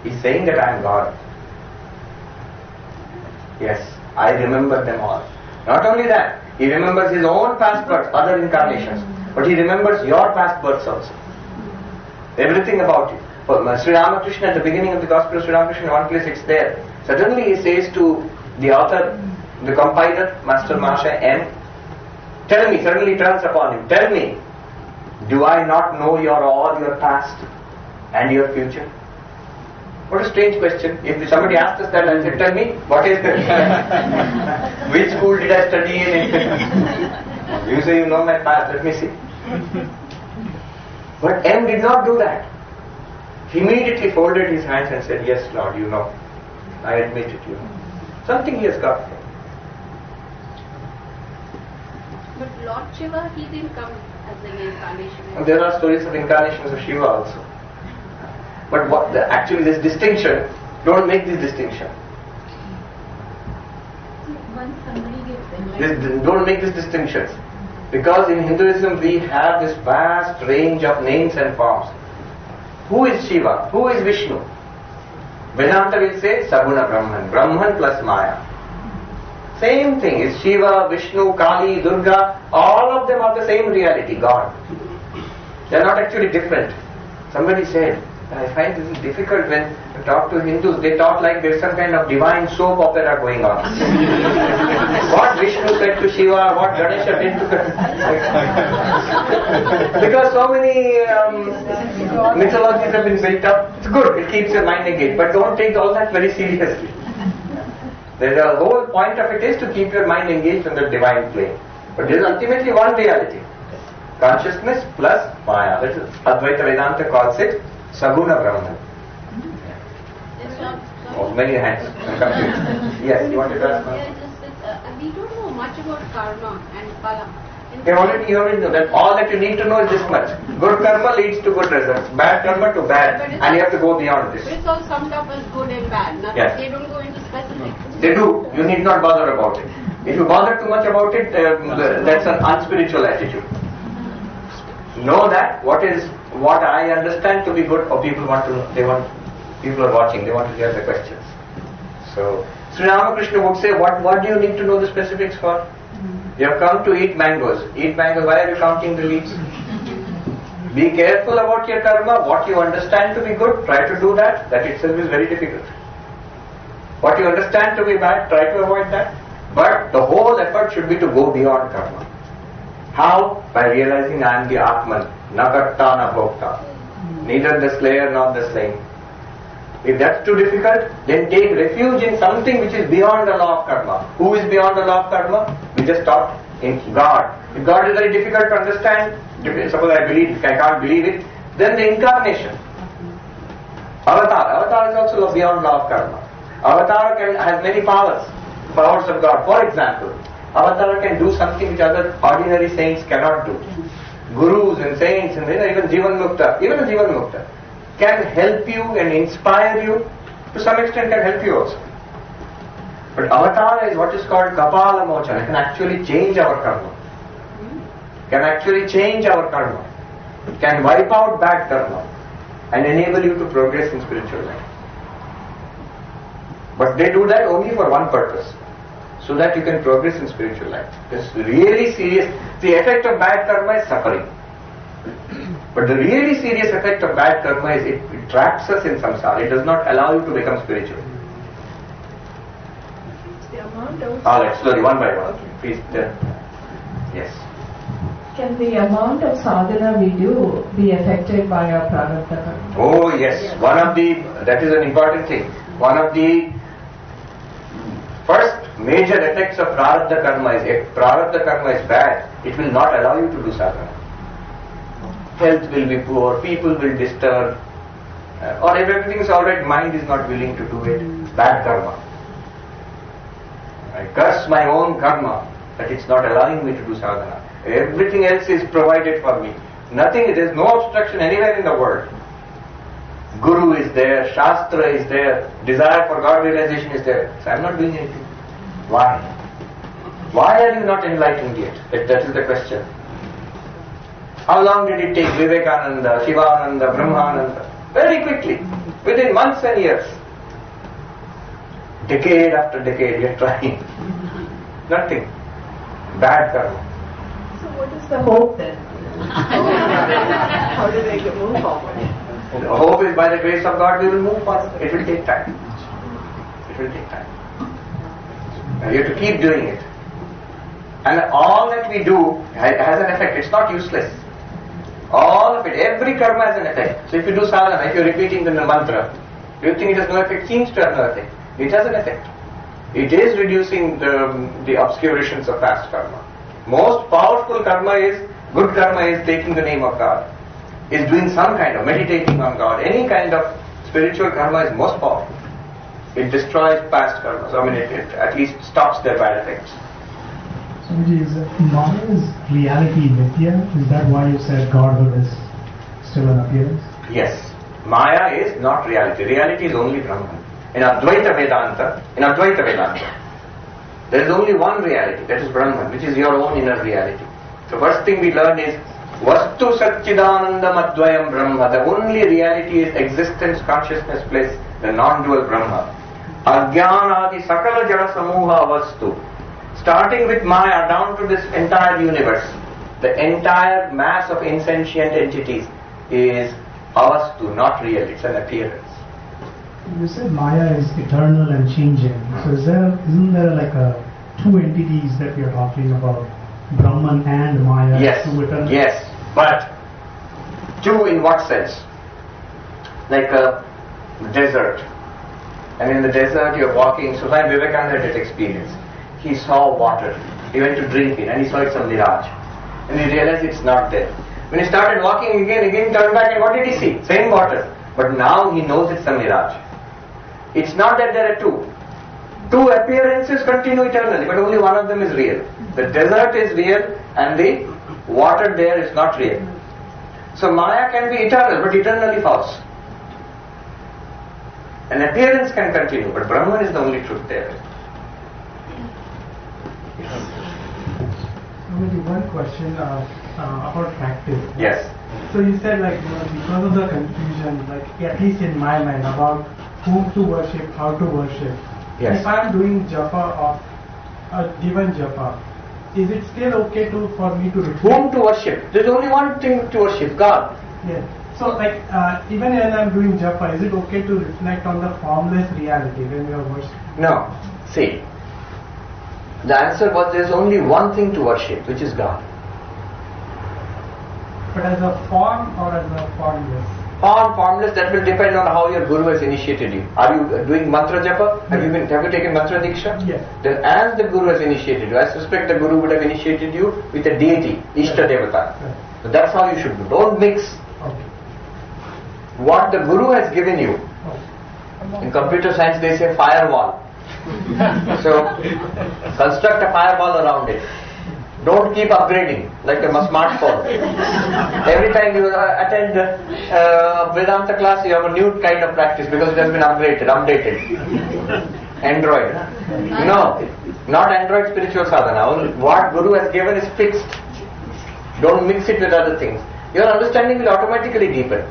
He's saying that I am God. Yes, I remember them all. Not only that, he remembers his own past births, other incarnations, but he remembers your past births also. Everything about you. For Sri Ramakrishna, at the beginning of the Gospel of Sri Ramakrishna, in one place it's there. Suddenly he says to the author, the compiler, Master Mahasaya M, tell me, suddenly turns upon him, tell me, do I not know all your past and your future? What a strange question. If somebody asked us that, I said, tell me, what is that? Which school did I study in? You say you know my past, let me see. But M did not do that. He immediately folded his hands and said, yes Lord, you know. I admit it, you know. Something he has got. But Lord Shiva, he didn't come as an incarnation. And there are stories of incarnations of Shiva also. But actually this distinction, don't make this distinction. Once somebody gets enlightened. Don't make these distinctions. Because in Hinduism we have this vast range of names and forms. Who is Shiva? Who is Vishnu? Vedanta will say Saguna Brahman, Brahman plus Maya. Same thing is Shiva, Vishnu, Kali, Durga, all of them are the same reality, God. They are not actually different. Somebody said, I find this is difficult when you talk to Hindus, they talk like there's some kind of divine soap opera going on. What Vishnu said to Shiva, what Ganesha did to because so many mythologies have been built up. It's good, it keeps your mind engaged, but don't take all that very seriously. The whole point of it is to keep your mind engaged on the divine plane. But there is ultimately one reality. Consciousness plus Maya. That is Advaita Vedanta calls it Saguna Brahman. Oh, many hands. Yes, you wanted to ask? We don't know much about karma and phala. You already know that all that you need to know is this much. Good karma leads to good results. Bad karma to bad. And you have to go beyond this. But it's all summed up as good and bad. Nothing, Yes. They don't go into specifics. They do. You need not bother about it. If you bother too much about it, that's an unspiritual attitude. Know that what I understand to be good, or people want to know. People are watching. They want to hear the questions. So Sri Ramakrishna would say, what do you need to know the specifics for? You have come to eat mangoes. Eat mangoes. Why are you counting the leaves? Be careful about your karma. What you understand to be good, try to do that. That itself is very difficult. What you understand to be bad, try to avoid that. But the whole effort should be to go beyond karma. How? By realizing I am the Atman, na karta na bhokta. Neither the slayer nor the slain. If that's too difficult, then take refuge in something which is beyond the law of karma. Who is beyond the law of karma? We just talked in God. If God is very difficult to understand, suppose I can't believe it, then the incarnation. Avatar is also beyond law of karma. Avatar has many powers of God. For example, Avatar can do something which other ordinary saints cannot do. Gurus and saints and even Jivan Mukta can help you and inspire you. To some extent can help you also. But Avatar is what is called Kapala Mochana. It can actually change our karma. Can wipe out bad karma and enable you to progress in spiritual life. But they do that only for one purpose, so that you can progress in spiritual life. It's really serious. The effect of bad karma is suffering. But the really serious effect of bad karma is it traps us in samsara. It does not allow you to become spiritual. Alright, slowly, one by one. Please, yes. Can the amount of sadhana we do be affected by our prarabdha karma? Oh yes, that is an important thing. One of the first major effects of prarabdha karma is, if prarabdha karma is bad, it will not allow you to do sadhana. Health will be poor, people will disturb, or if everything is alright, mind is not willing to do it. Bad karma. I curse my own karma that it's not allowing me to do sadhana. Everything else is provided for me. There is no obstruction anywhere in the world. Guru is there, Shastra is there, desire for God realization is there. So I'm not doing anything. Why? Why are you not enlightened yet? That is the question. How long did it take Vivekananda, Shivananda, Brahmananda? Very quickly, within months and years. Decade after decade, we are trying. Nothing. Bad karma. So what is the hope then? How do they move forward? The hope is by the grace of God we will move forward. It will take time. You have to keep doing it. And all that we do has an effect. It's not useless. All of it, every karma has an effect. So if you do sadhana, if you're repeating the mantra, do you think it has no effect? It seems to have no effect. It has an effect. It is reducing the obscurations of past karma. Most powerful karma is, good karma is taking the name of God, is doing some kind of meditating on God. Any kind of spiritual karma is most powerful. It destroys past karma. So it at least stops their bad effects. Swamiji, is Maya's reality Nitya? Is that why you said Godhood is still an appearance? Yes. Maya is not reality. Reality is only Brahman. In Advaita Vedanta, there is only one reality, that is Brahman, which is your own inner reality. So first thing we learn is Vastu Satchidanandam Advayam Brahma. The only reality is existence, consciousness, bliss, the non-dual Brahma. Ajnanadi Sakala Jada Samuha Vastu. Starting with Maya down to this entire universe, the entire mass of insentient entities is avastu, not real, it's an appearance. You said Maya is eternal and changing. So isn't there like two entities that we are talking about? Brahman and Maya? Yes, two eternal? yes, but two in what sense? Like a desert. And in the desert you're walking, Swami Vivekananda had that experience. He saw water, he went to drink it and he saw it's a mirage. And he realized it's not there. When he started walking again turned back and what did he see? Same water. But now he knows it's a mirage. It's not that there are two. Two appearances continue eternally, but only one of them is real. The desert is real and the water there is not real. So Maya can be eternal, but eternally false. An appearance can continue, but Brahman is the only truth there. Maybe one question about practice. Yes. So you said because of the confusion, at least in my mind, about whom to worship, how to worship. Yes. If I am doing japa of a given japa, is it still okay for me to reflect? Whom to worship? There's only one thing to worship, God. Yeah. So even when I am doing japa, is it okay to reflect on the formless reality when we are worshiping? No. See, the answer was there's only one thing to worship, which is God. But as a form or as a formless? Formless, that will depend on how your Guru has initiated you. Are you doing mantra japa? Have you taken mantra diksha? Yes. Then as the Guru has initiated you, I suspect the Guru would have initiated you with a deity, Ishta Devata. Right. So that's how you should do. Don't mix Okay. what the Guru has given you. In computer science they say firewall. So construct a firewall around it. Don't keep upgrading like a smartphone. Every time you attend Vedanta class, you have a new kind of practice because it has been updated. Android. No, not Android spiritual sadhana. What Guru has given is fixed. Don't mix it with other things. Your understanding will automatically deepen.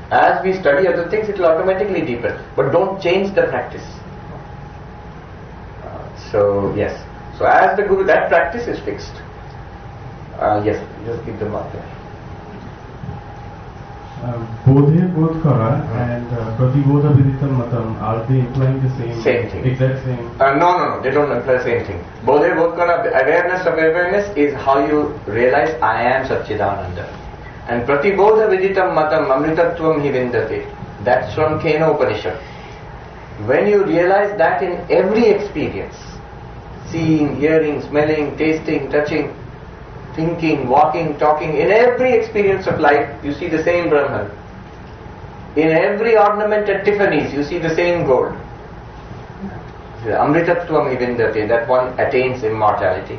As we study other things, it will automatically deepen. But don't change the practice. So yes. So as the Guru, that practice is fixed. Yes, just give the mark there. Bodhe Bodhkara and Pratibodha Viditam Matam, are they implying the same? Same thing. Exact same? No, they don't imply the same thing. Bodhe Bodhkara, awareness of awareness is how you realize I am Satchidananda. And Pratibodha Viditam Matam Amritatvam hi vindate. That's from Kena Upanishad. When you realize that in every experience, seeing, hearing, smelling, tasting, touching, thinking, walking, talking, in every experience of life, you see the same Brahman. In every ornament at Tiffany's, you see the same gold. Amritatvam vindate, that one attains immortality.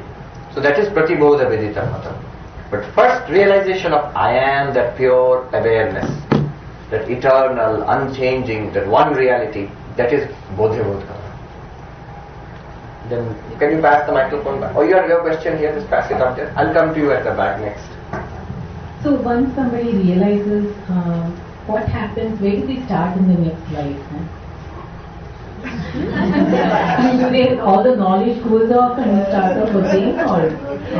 So that is Pratibodha Viditam Matam. But first realization of I am, that pure awareness, that eternal, unchanging, that one reality, that is Bodhe Bodhkara. Then can you pass the microphone back? Oh, you have your question here, just pass it up there. I'll come to you at the back next. So once somebody realizes what happens, where do they start in the next life? All the knowledge goes off and you start off again, or?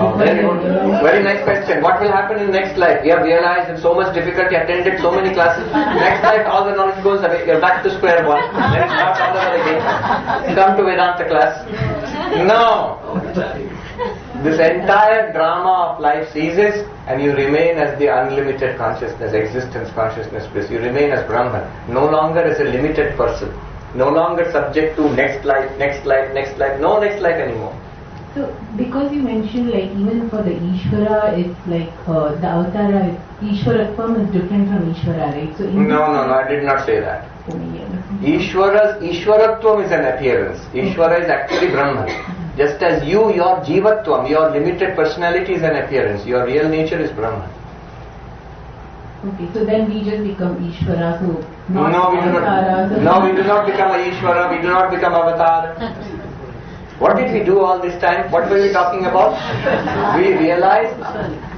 Oh, very good. Very nice question. What will happen in next life? You have realized in so much difficulty, attended so many classes. Next life, all the knowledge goes away. You're back to square one. Then start all over again. Come to Vedanta class. No. This entire drama of life ceases and you remain as the unlimited consciousness, existence, consciousness bliss. You remain as Brahman. No longer as a limited person. No longer subject to next life, no next life anymore. So, because you mentioned even for the Ishvara, it's the avatara, Ishvaratvam is different from Ishvara, right? So No, I did not say that. Ishvaratvam is an appearance. Ishvara is actually Brahman. Just as your Jivatvam, your limited personality is an appearance. Your real nature is Brahman. Okay, so then we just become Ishvara, so not No, we do Avatara. not. No, we do not become a Ishvara, we do not become Avatar. What did we do all this time? What were we talking about? We realized.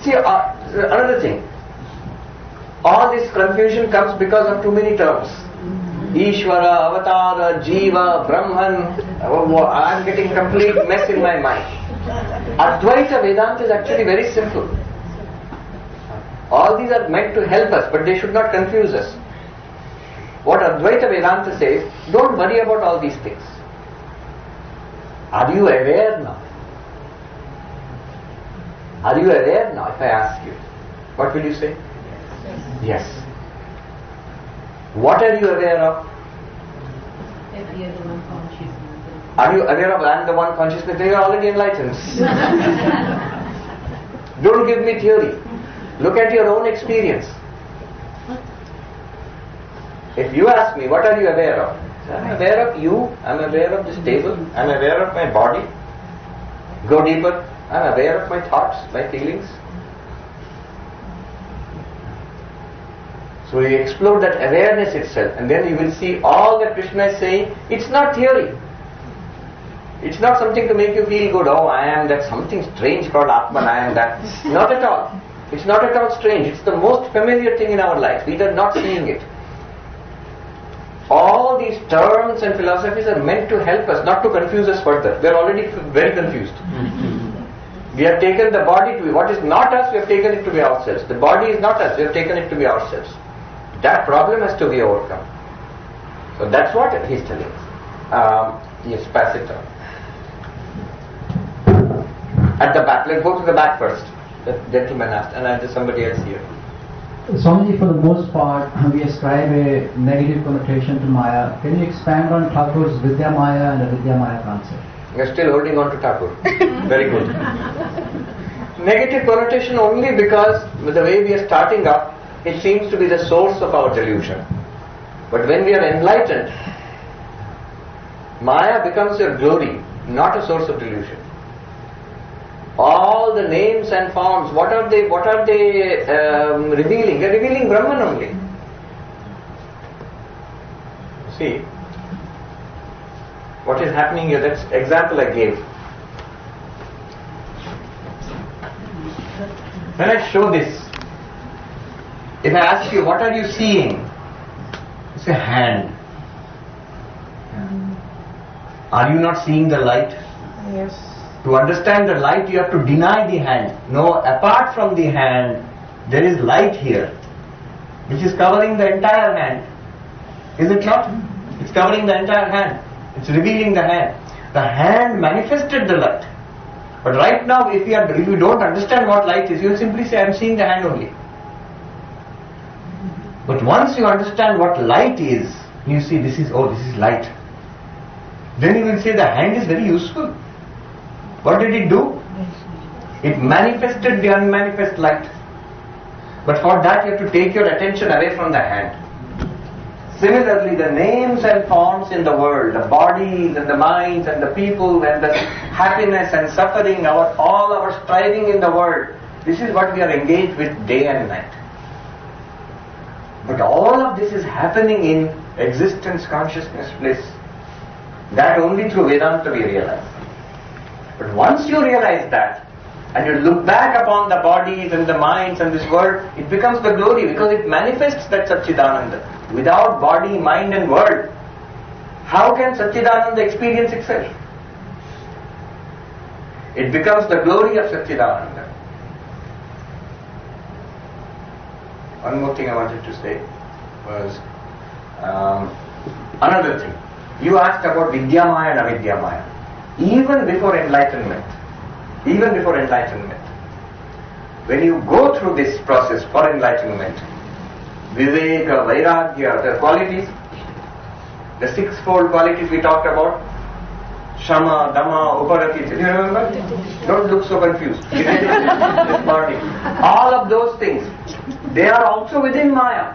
See, another thing. All this confusion comes because of too many terms. Ishvara, Avatara, Jiva, Brahman. I am getting complete mess in my mind. Advaita Vedanta is actually very simple. All these are meant to help us, but they should not confuse us. What Advaita Vedanta says, don't worry about all these things. Are you aware now? Are you aware now, if I ask you? What will you say? Yes. What are you aware of? That we are the one consciousness. Are you aware of I am the one consciousness? Then you are already enlightened. Don't give me theory. Look at your own experience. If you ask me, what are you aware of? I am aware of you, I am aware of this table, I am aware of my body. Go deeper, I am aware of my thoughts, my feelings. So you explore that awareness itself, and then you will see all that Krishna is saying. It's not theory. It's not something to make you feel good. Oh, I am that something strange called Atman, I am that. Not at all. It's not at all strange. It's the most familiar thing in our life. We are not seeing it. All these terms and philosophies are meant to help us, not to confuse us further. We are already very confused. We have taken the body to be what is not us, we have taken it to be ourselves. The body is not us, we have taken it to be ourselves. That problem has to be overcome. So that's what he's telling us. Yes, pass it on. At the back, let's go to the back first. The gentleman asked, and there's somebody else here. Swamiji, for the most part, we ascribe a negative connotation to Maya. Can you expand on Thakur's Vidya Maya and the Vidya Maya concept? You're still holding on to Thakur. Very good. Negative connotation only because with the way we are starting up, it seems to be the source of our delusion. But when we are enlightened, Maya becomes your glory, not a source of delusion. All the names and forms, what are they revealing? They are revealing Brahman only. See, what is happening here, that's example I gave. When I show this, if I ask you, what are you seeing? It's a hand. Are you not seeing the light? Yes. To understand the light, you have to deny the hand. No, apart from the hand, there is light here, which is covering the entire hand. Is it not? It's covering the entire hand. It's revealing the hand. The hand manifested the light. But right now, if you don't understand what light is, you will simply say, I am seeing the hand only. But once you understand what light is, you see this is light. Then you will say the hand is very useful. What did it do? It manifested the unmanifest light. But for that you have to take your attention away from the hand. Similarly, the names and forms in the world, the bodies and the minds and the people and the happiness and suffering, all our striving in the world, this is what we are engaged with day and night. But all of this is happening in existence, consciousness, bliss. That only through Vedanta we realize. But once you realize that, and you look back upon the bodies and the minds and this world, it becomes the glory because it manifests that Satchidananda. Without body, mind and world, how can Satchidananda experience itself? It becomes the glory of Satchidananda. One more thing I wanted to say was another thing. You asked about Vidyamaya and Avidyamaya. Even before enlightenment, when you go through this process for enlightenment, Viveka, Vairagya, the qualities, the sixfold qualities we talked about, Shama, Dhamma, Uparati, do you remember? Don't look so confused. This morning. All of those things, they are also within Maya.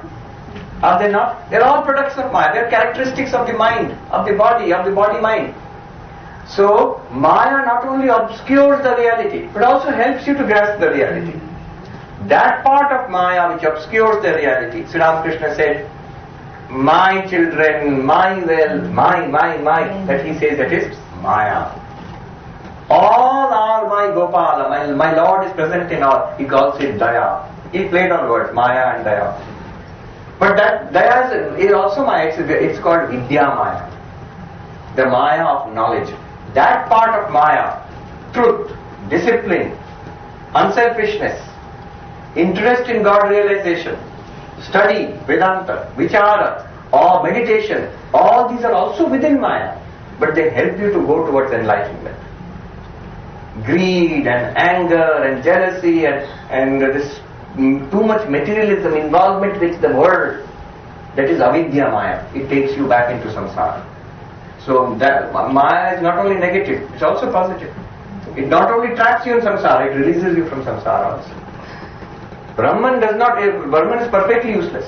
Are they not? They are all products of Maya. They are characteristics of the mind, of the body-mind. So, Maya not only obscures the reality, but also helps you to grasp the reality. That part of Maya which obscures the reality, Sri Ramakrishna said, my children, my wealth, my, that he says that is Maya. All are my Gopala, my Lord is present in all. He calls it Daya. He played on words, Maya and Daya. But that Daya is also Maya. It's called Vidya Maya. The Maya of knowledge. That part of Maya, truth, discipline, unselfishness, interest in God realization, study, Vedanta, Vichara, or meditation, all these are also within Maya, but they help you to go towards enlightenment. Greed and anger and jealousy and this too much materialism, involvement with the world, that is avidya Maya. It takes you back into samsara. So that Maya is not only negative, it's also positive. It not only traps you in samsara, it releases you from samsara also. Brahman is perfectly useless.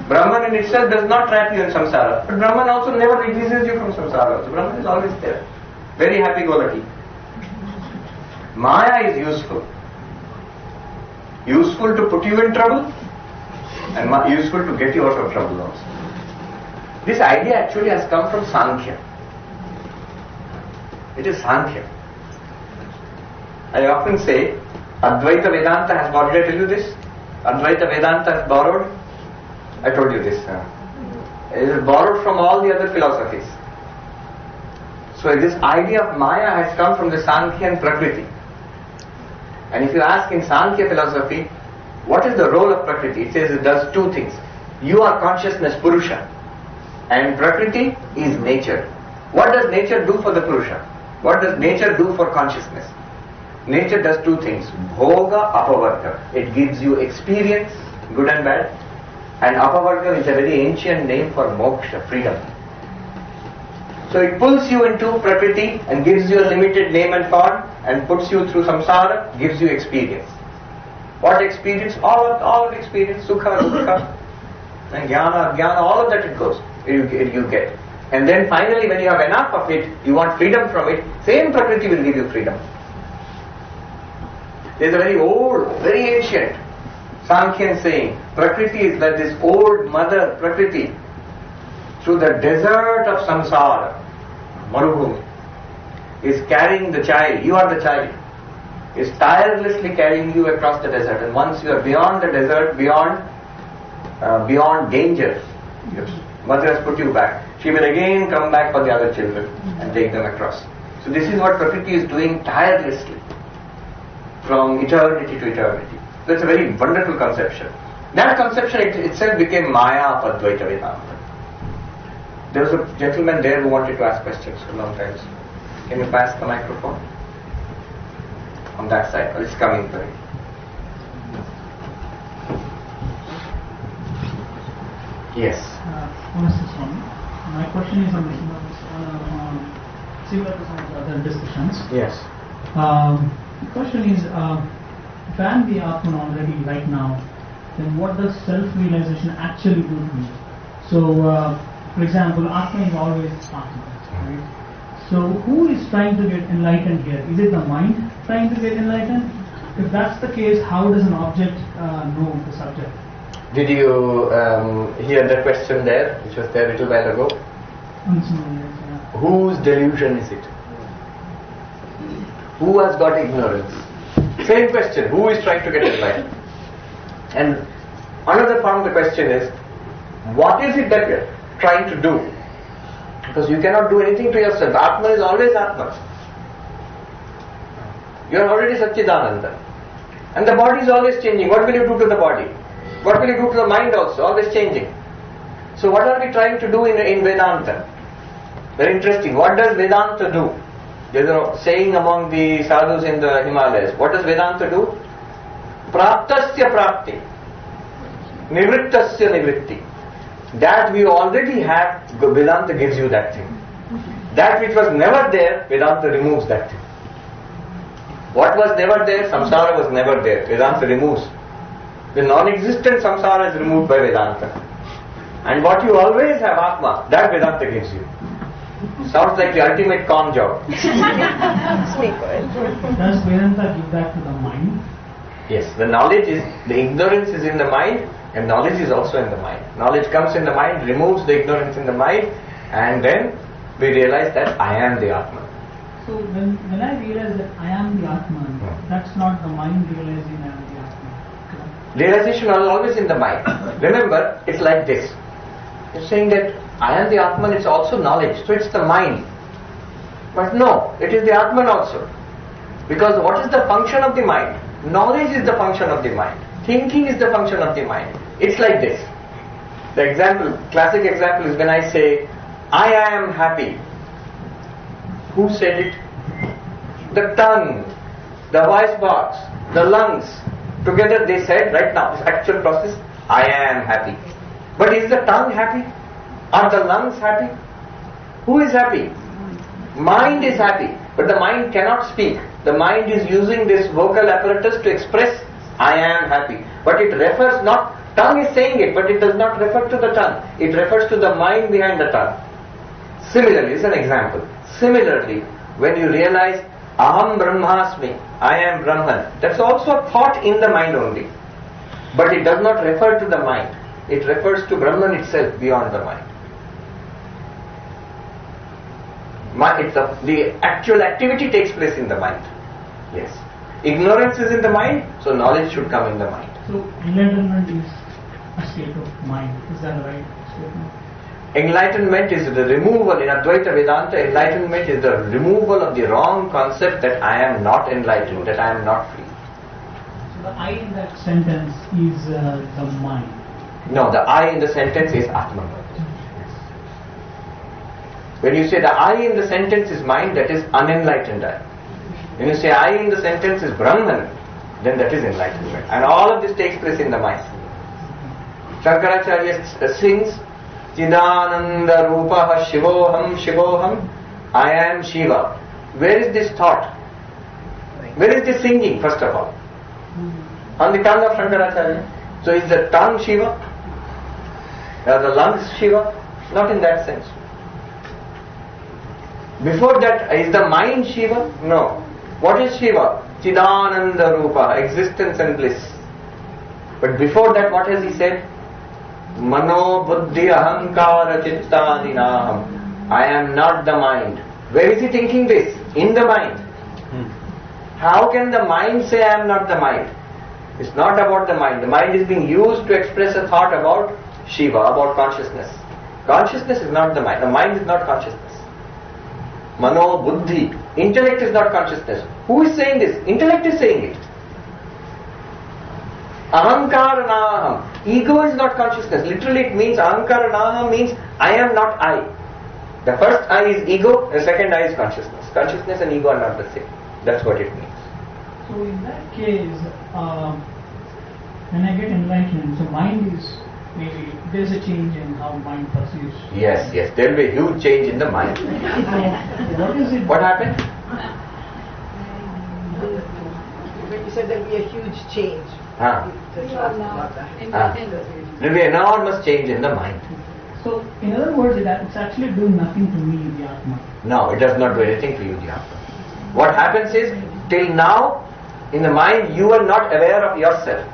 Brahman in itself does not trap you in samsara, but Brahman also never releases you from samsara. So Brahman is always there, very happy-go-lucky. Maya is useful to put you in trouble, and useful to get you out of trouble also. This idea actually has come from Sankhya. It is Sankhya. I often say, Advaita Vedanta has, what did I tell you this? Advaita Vedanta has borrowed, I told you this. It is borrowed from all the other philosophies. So this idea of Maya has come from the Sankhya and Prakriti. And if you ask in Sankhya philosophy, what is the role of Prakriti? It says it does two things. You are consciousness, Purusha, and Prakriti is nature. What does nature do for the Purusha? What does nature do for consciousness? Nature does two things. Bhoga, Apavarga. It gives you experience, good and bad. And Apavarga is a very ancient name for moksha, freedom. So it pulls you into Prakriti and gives you a limited name and form and puts you through samsara, gives you experience. What experience? All of experience, sukha, dukkha, and jnana, all of that it goes, you get. And then finally when you have enough of it, you want freedom from it, same Prakriti will give you freedom. There's a very old, very ancient Sankhyan saying, Prakriti is like this old mother Prakriti through the desert of samsara, Marubhumi, is carrying the child, you are the child, is tirelessly carrying you across the desert, and once you are beyond the desert, beyond danger, mother has put you back. She will again come back for the other children and take them across. So this is what Prakriti is doing tirelessly from eternity to eternity. So it's a very wonderful conception. That conception itself became Maya of Advaita Vedanta. There was a gentleman there who wanted to ask questions for a long time. Can you pass the microphone? On that side. It's coming through. Yes. Namaste Swami. My question is on similar to some of the other discussions. Yes. The question is, if I am the Atman already right now, then what does self-realization actually do to me? So, for example, Atma is always Atma, right? So, who is trying to get enlightened here? Is it the mind trying to get enlightened? If that's the case, how does an object know the subject? Did you hear the question there, which was there a little while ago? Yeah. Whose delusion is it? Who has got ignorance? Same question, who is trying to get enlightened? And another part of the question is, what is it that we are trying to do? Because you cannot do anything to yourself. Atma is always Atma. You are already Satchidananda. And the body is always changing. What will you do to the body? What will you do to the mind also? Always changing. So what are we trying to do in Vedanta? Very interesting. What does Vedanta do? There's a saying among the sadhus in the Himalayas. What does Vedanta do? Praptasya prapti. Nivrittasya nivritti. That we already have, Vedanta gives you that thing. That which was never there, Vedanta removes that thing. What was never there? Samsara was never there. Vedanta removes. The non-existent samsara is removed by Vedanta. And what you always have, Atma, that Vedanta gives you. Sounds like the ultimate con job. Does Vedanta give that to the mind? Yes, the knowledge is, the ignorance is in the mind, and knowledge is also in the mind. Knowledge comes in the mind, removes the ignorance in the mind, and then we realize that I am the Atma. So when I realize that I am the Atman, that's not the mind realizing I am the Atman. Realization is always in the mind. Remember, it's like this. You're saying that I am the Atman, it's also knowledge, so it's the mind. But no, it is the Atman also. Because what is the function of the mind? Knowledge is the function of the mind. Thinking is the function of the mind. It's like this. The example, classic example is when I say, I am happy. Who said it? The tongue, the voice box, the lungs. Together they said, right now, this actual process, I am happy. But is the tongue happy? Are the lungs happy? Who is happy? Mind is happy. But the mind cannot speak. The mind is using this vocal apparatus to express, I am happy. But it refers not, tongue is saying it, but it does not refer to the tongue. It refers to the mind behind the tongue. Similarly, it's an example. Similarly, when you realize, Aham Brahmasmi, I am Brahman, that's also a thought in the mind only. But it does not refer to the mind. It refers to Brahman itself beyond the mind. The actual activity takes place in the mind. Yes. Ignorance is in the mind, so knowledge should come in the mind. So enlightenment is a state of mind. Is that the right statement? Enlightenment is the removal, in Advaita Vedanta, enlightenment is the removal of the wrong concept that I am not enlightened, that I am not free. So the I in that sentence is the mind. No, the I in the sentence is Atman. When you say the I in the sentence is mind, that is unenlightened I. When you say I in the sentence is Brahman, then that is enlightenment. And all of this takes place in the mind. Shankaracharya sings, Chidananda Rupaha Shivoham Shivoham, I am Shiva. Where is this thought? Where is this singing, first of all? On the tongue of Shankaracharya. So is the tongue Shiva? Are the lungs Shiva? Not in that sense. Before that, is the mind Shiva? No. What is Shiva? Chidananda Rupa, existence and bliss. But before that, what has he said? Mano buddhi ahankara chittadinaham. I am not the mind. Where is he thinking this? In the mind. How can the mind say I am not the mind? It's not about the mind. The mind is being used to express a thought about Shiva, about consciousness. Consciousness is not the mind. The mind is not consciousness. Mano buddhi. Intellect is not consciousness. Who is saying this? Intellect is saying it. Ahankaranaham. Ego is not consciousness. Literally it means ahankaranaham means I am not I. The first I is ego, the second I is consciousness. Consciousness and ego are not the same. That's what it means. So in that case, when I get enlightenment, so mind is maybe there's a change in how mind perceives. Yes, there will be a huge change in the mind. So what is it? What happened? When you said there will be a huge change. There will be an enormous change in the mind. So in other words, it's actually doing nothing to me, the Atma. No, it does not do anything to you, the Atma. What happens is, till now, in the mind, you are not aware of yourself.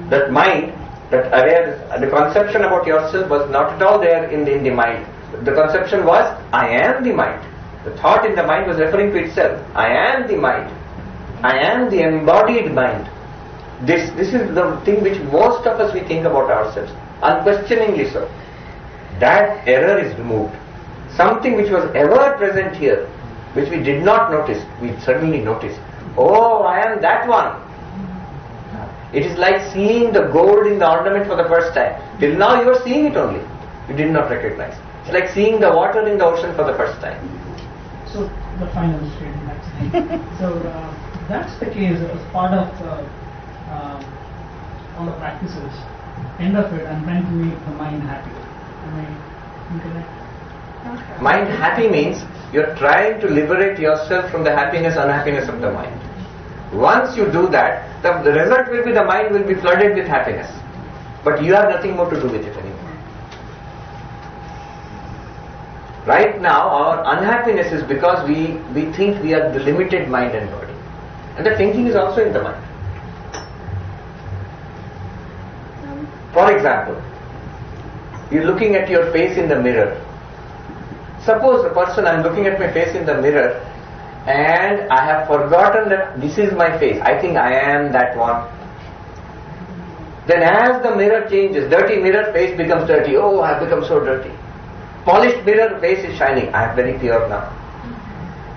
That mind, the conception about yourself was not at all there in the mind. The conception was, I am the mind. The thought in the mind was referring to itself. I am the mind. I am the embodied mind. This is the thing which most of us we think about ourselves, unquestioningly so. That error is removed. Something which was ever present here, which we did not notice, we suddenly notice. Oh, I am that one. It is like seeing the gold in the ornament for the first time. Till now you are seeing it only. You did not recognize. It's like seeing the water in the ocean for the first time. So the final statement. So that's the case as part of all the practices. End of it, I'm trying to make the mind happy. Am I incorrect? Mind happy means you're trying to liberate yourself from the happiness, unhappiness of the mind. Once you do that, the result will be the mind will be flooded with happiness. But you have nothing more to do with it anymore. Right now, our unhappiness is because we think we are the limited mind and body. And the thinking is also in the mind. For example, you're looking at your face in the mirror. Suppose a person, I'm looking at my face in the mirror, and I have forgotten that this is my face. I think I am that one. Then as the mirror changes, dirty mirror, face becomes dirty. Oh, I have become so dirty. Polished mirror, face is shining. I am very pure now.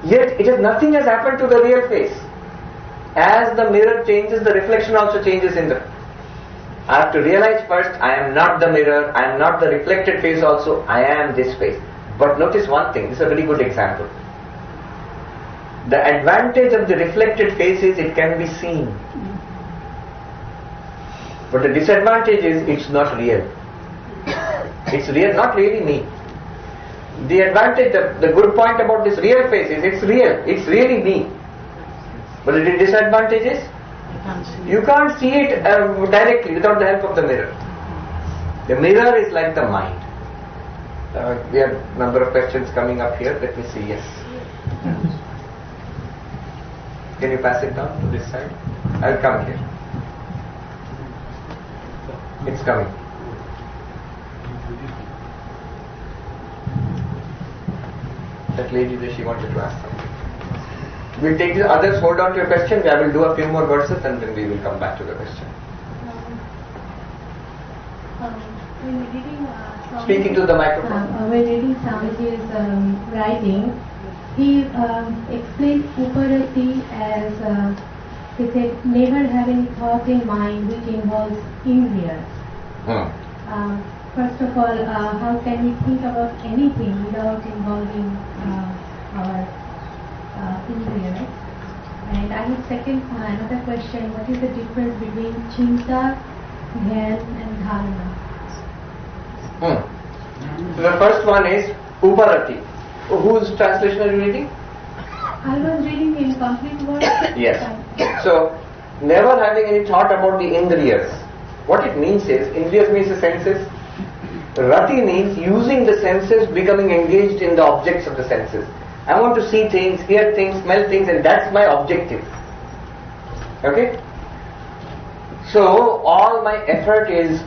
Yet nothing has happened to the real face. As the mirror changes, the reflection also changes in the... I have to realize first, I am not the mirror, I am not the reflected face also, I am this face. But notice one thing, this is a very good example. The advantage of the reflected face is it can be seen. But the disadvantage is it's not real. It's real, not really me. The advantage, the good point about this real face is it's real, it's really me. But the disadvantage is you can't see it directly without the help of the mirror. The mirror is like the mind. We have a number of questions coming up here. Let me see. Yes. Can you pass it down to this side? I'll come here. It's coming. That lady there, she wanted to ask something. We'll take the others, hold on to your question. I will do a few more verses and then we will come back to the question. When reading Speaking to the microphone. When reading Swamiji's writing, he explained Uparati as, he said, never have any thought in mind which involves indriyas. First of all, how can we think about anything without involving our indriyas? And I have another question. What is the difference between Chinta, Dhyan and Dharana? So the first one is Uparati. Whose translation are you reading? I was reading in complete words. Yes. So, never having any thought about the indriyas. What it means is, indriyas means the senses. Rati means using the senses, becoming engaged in the objects of the senses. I want to see things, hear things, smell things, and that's my objective. Okay? So, all my effort is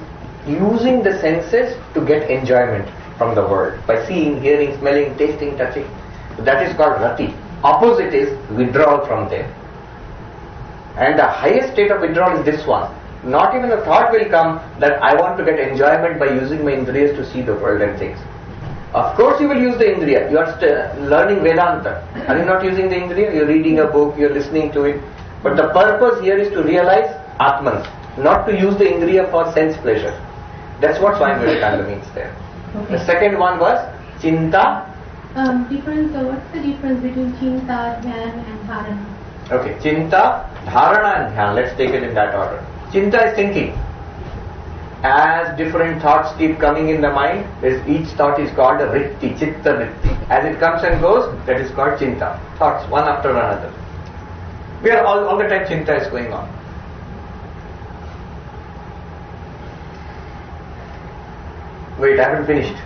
using the senses to get enjoyment from the world by seeing, hearing, smelling, tasting, touching. That is called rati. Opposite is withdrawal from there. And the highest state of withdrawal is this one. Not even a thought will come that I want to get enjoyment by using my indriyas to see the world and things. Of course you will use the indriya. You are learning Vedanta. Are you not using the indriya? You are reading a book, you are listening to it. But the purpose here is to realize Atman, not to use the indriya for sense pleasure. That's what Swami Vivekananda means there. Okay. The second one was Chinta. What's the difference between Chinta, Dhyan and Dharana? Okay, Chinta, Dharana and Dhyan. Let's take it in that order. Chinta is thinking. As different thoughts keep coming in the mind, each thought is called a Ritti, Chitta Ritti. As it comes and goes, that is called Chinta. Thoughts, one after another. We are all the time Chinta is going on. Wait, I haven't finished.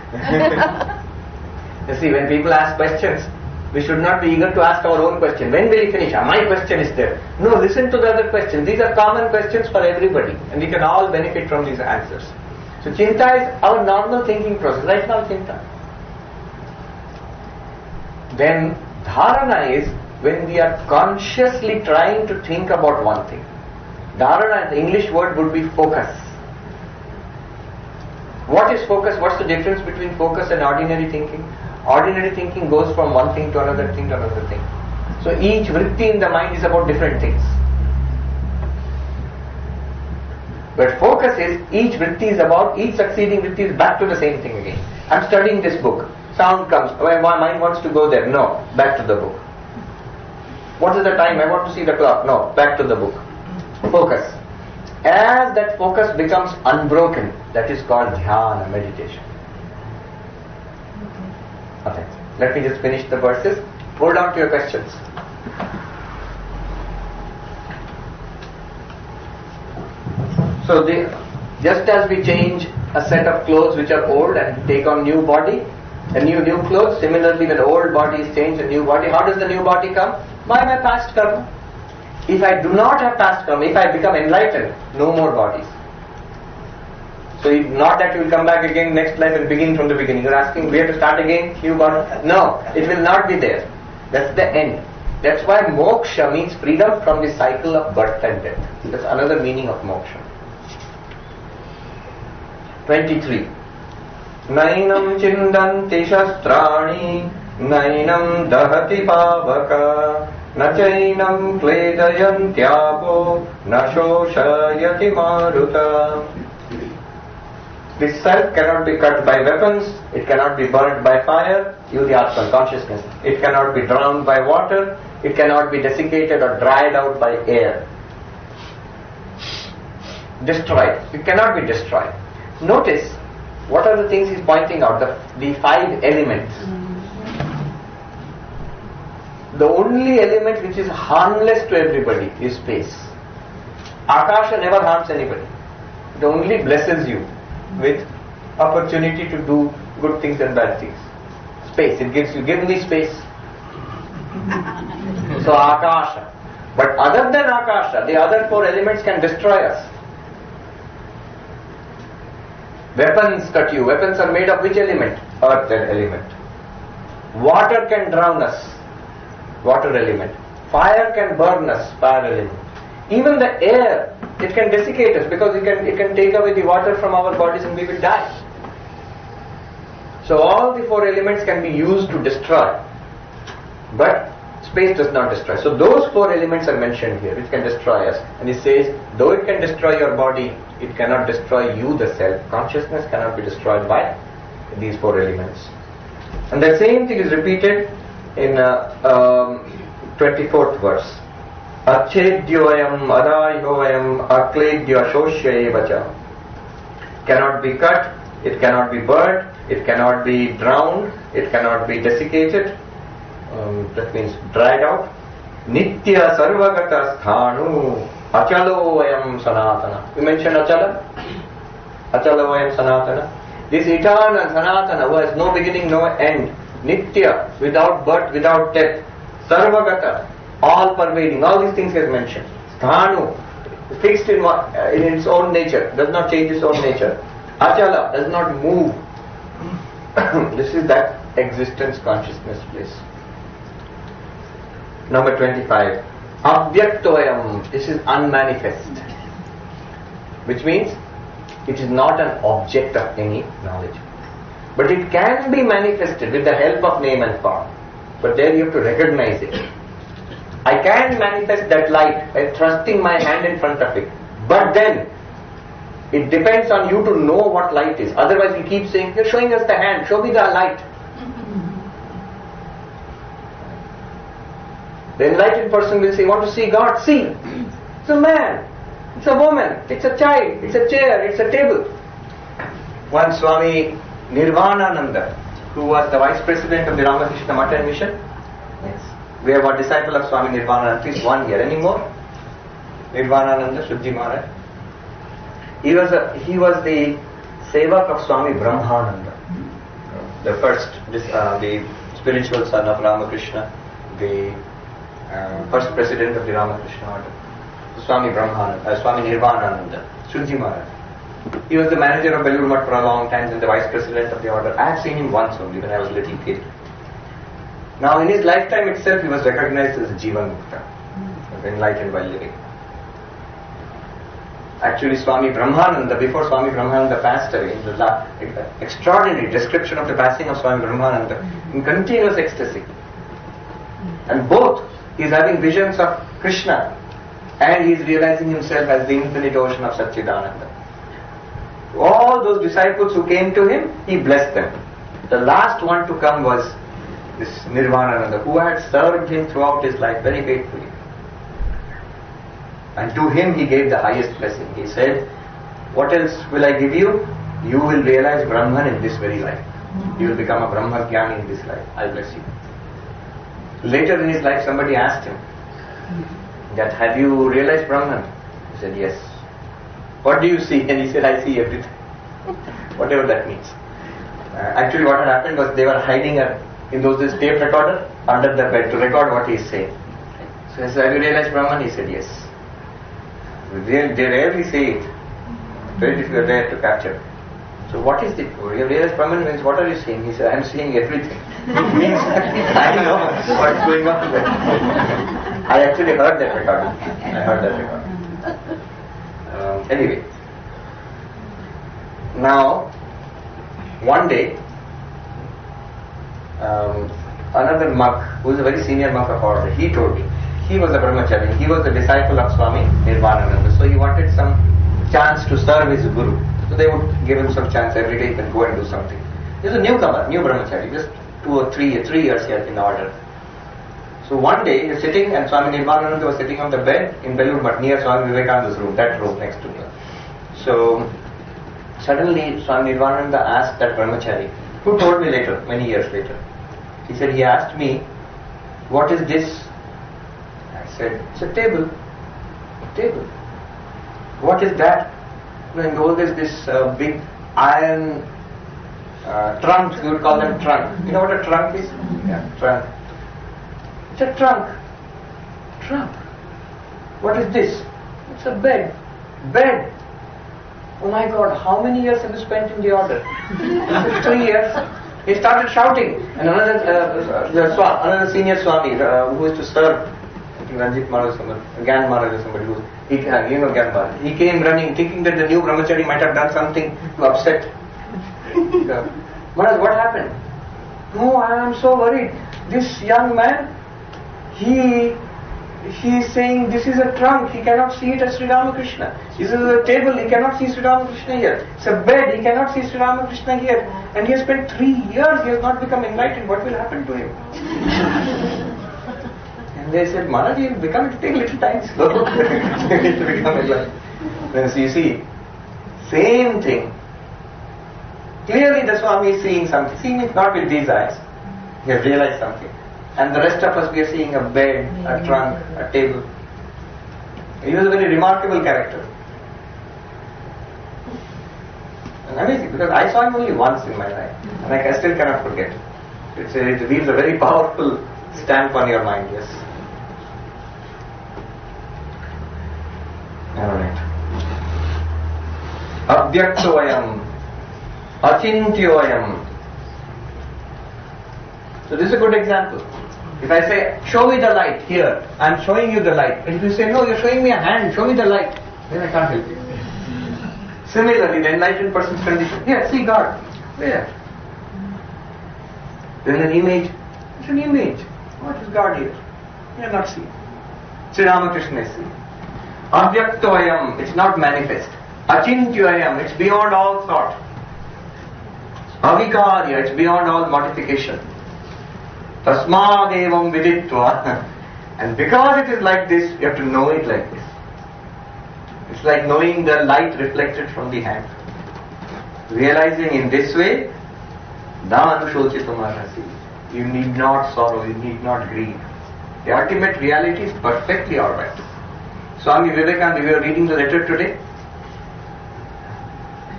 You see, when people ask questions, we should not be eager to ask our own question. When will you finish? My question is there. No, listen to the other questions. These are common questions for everybody, and we can all benefit from these answers. So, Chinta is our normal thinking process. Right now, Chinta. Then, Dharana is when we are consciously trying to think about one thing. Dharana, the English word would be focus. What is focus? What's the difference between focus and ordinary thinking? Ordinary thinking goes from one thing to another thing to another thing. So each vritti in the mind is about different things. But focus is, each vritti is about, each succeeding vritti is back to the same thing again. I'm studying this book. Sound comes, my mind wants to go there. No, back to the book. What is the time? I want to see the clock. No, back to the book. Focus. As that focus becomes unbroken, that is called dhyana, meditation. Okay. Let me just finish the verses. Hold on to your questions. So, just as we change a set of clothes which are old and take on new body, a new clothes, similarly when the old body is changed, a new body, how does the new body come? By my past karma. If I do not have past karma, if I become enlightened, no more bodies. So not that you will come back again next life and begin from the beginning. You are asking, we have to start again, new body? No, it will not be there. That's the end. That's why moksha means freedom from the cycle of birth and death. That's another meaning of moksha. 23. Nainam chindanti shastrani, nainam dahati pavaka, na chainam kledayantyabo, na shoshayati maruta. This self cannot be cut by weapons, it cannot be burned by fire, you the Atman consciousness. It cannot be drowned by water, it cannot be desiccated or dried out by air. Destroyed. It cannot be destroyed. Notice, what are the things he's pointing out? The 5 elements. The only element which is harmless to everybody is space. Akasha never harms anybody. It only blesses you with opportunity to do good things and bad things. Space, it gives you, give me space. So Akasha. But other than Akasha, the other 4 elements can destroy us. Weapons cut you. Weapons are made of which element? Earth element. Water can drown us. Water element. Fire can burn us. Fire element. Even the air, it can desiccate us because it can take away the water from our bodies and we will die. So all the 4 elements can be used to destroy. But space does not destroy. So those 4 elements are mentioned here which can destroy us. And he says, though it can destroy your body, it cannot destroy you, the self. Consciousness cannot be destroyed by these 4 elements. And the same thing is repeated in 24th verse. Achedyoyam adayoyam akledya shoshyayevacha. Cannot be cut, it cannot be burned, it cannot be drowned, it cannot be desiccated. That means dried out. Nitya sarvagata sthanu achaloyam sanatana. We mentioned achala. Achaloyam sanatana. This eternal sanatana who has no beginning, no end. Nitya, without birth, without death. Sarvagata, all pervading. All these things he has mentioned. Sthanu, fixed in its own nature, does not change its own nature. Achala, does not move. This is that existence consciousness place. Number 25. Avyaktoyam, this is unmanifest. Which means it is not an object of any knowledge. But it can be manifested with the help of name and form. But there you have to recognize it. I can manifest that light by thrusting my hand in front of it. But then, it depends on you to know what light is. Otherwise we keep saying, you're showing us the hand, show me the light. The enlightened person will say, want to see God? See. It's a man, it's a woman, it's a child, it's a chair, it's a table. One Swami Nirvanananda, who was the vice president of the Ramakrishna Matha and Mission. Yes. We have a disciple of Swami Nirvanananda, at least one here. Any more? Nirvanananda, Shuddhi Maharaj. He was the sevak of Swami Brahmananda, the first, the spiritual son of Ramakrishna, the first president of the Ramakrishna order, Swami Nirvanananda, Shuddhi Maharaj. He was the manager of Belur Math for a long time and the vice president of the order. I have seen him once only when I was a little kid. Now in his lifetime itself he was recognized as Jivan Mukta, enlightened while living. Actually Swami Brahmananda, before Swami Brahmananda passed away, in the extraordinary description of the passing of Swami Brahmananda, in continuous ecstasy. And both, he is having visions of Krishna and he is realizing himself as the infinite ocean of Satchidananda. All those disciples who came to him, he blessed them. The last one to come was this Nirvanananda, who had served him throughout his life very faithfully. And to him he gave the highest blessing. He said, what else will I give you? You will realize Brahman in this very life. You will become a Brahma Jnani in this life. I bless you. Later in his life somebody asked him that, have you realized Brahman? He said, yes. What do you see? And he said, I see everything. Whatever that means. Actually what had happened was they were hiding in those days tape recorder under the bed to record what he is saying. So he said, have you realized Brahman? He said, yes. They rarely say it. Very difficult to capture. So what is the pure? You realize Brahman means, what are you seeing? He said, I am seeing everything. Means I know what's going on there. I actually heard that recording. Anyway. Now, one day, another monk, who is a very senior monk of ours, he told me, he was a brahmachari, he was a disciple of Swami Nirvanananda, so he wanted some chance to serve his guru. So they would give him some chance every day, he can go and do something. He was a newcomer, new brahmachari, just 2 or 3 years he had been ordered. So one day he was sitting, and Swami Nirvanananda was sitting on the bed in Belur Math, near Swami Vivekananda's room, that room next to me. So suddenly Swami Nirvananda asked that brahmachari, who told me later, many years later, he said, he asked me, what is this? I said, it's a table. Table. What is that? In those days, this big iron trunk, we would call them trunk. You know what a trunk is? Yeah, trunk. It's a trunk. Trunk. What is this? It's a bed. Bed. Oh my God, how many years have you spent in the order? 3 years. He started shouting. And another senior Swami who used to serve, I think Ranjit Maharaj or somebody, Gyan Maharaj or somebody, Gyan Maharaj. He came running thinking that the new brahmachari might have done something to upset. Maharaj, what happened? No, I am so worried. This young man, he is saying this is a trunk, he cannot see it as Sri Ramakrishna. This is a table, he cannot see Sri Ramakrishna here. It's a bed, he cannot see Sri Ramakrishna here. And he has spent 3 years, he has not become enlightened. What will happen to him? And they said, Maharaj, he will become, it will take little time, slow. He will become enlightened. Then you see, same thing. Clearly the Swami is seeing something. Seeing it not with these eyes. He has realized something. And the rest of us, we are seeing a bed, a trunk, a table. He was a very remarkable character. And amazing, because I saw him only once in my life. And I still cannot forget. It leaves a very powerful stamp on your mind, yes. Alright. Abhyaktoyam. Achintyoyam. So this is a good example. If I say, show me the light here, I am showing you the light. And if you say, no, you are showing me a hand, show me the light, then I can't help you. Similarly, the enlightened person's condition, here, see God, where? Then an image, it's an image. What is God here? You are not seeing. Sri Ramakrishna is seeing. Abhyaktoyam, it's not manifest. Achintyoyam, it's beyond all thought. Avikarya, it's beyond all modification. Tasmadevam viditva. And because it is like this, you have to know it like this. It's like knowing the light reflected from the hand. Realizing in this way, na anushochitam arhasi. You need not sorrow, you need not grieve. The ultimate reality is perfectly alright. Swami Vivekananda, we were reading the letter today,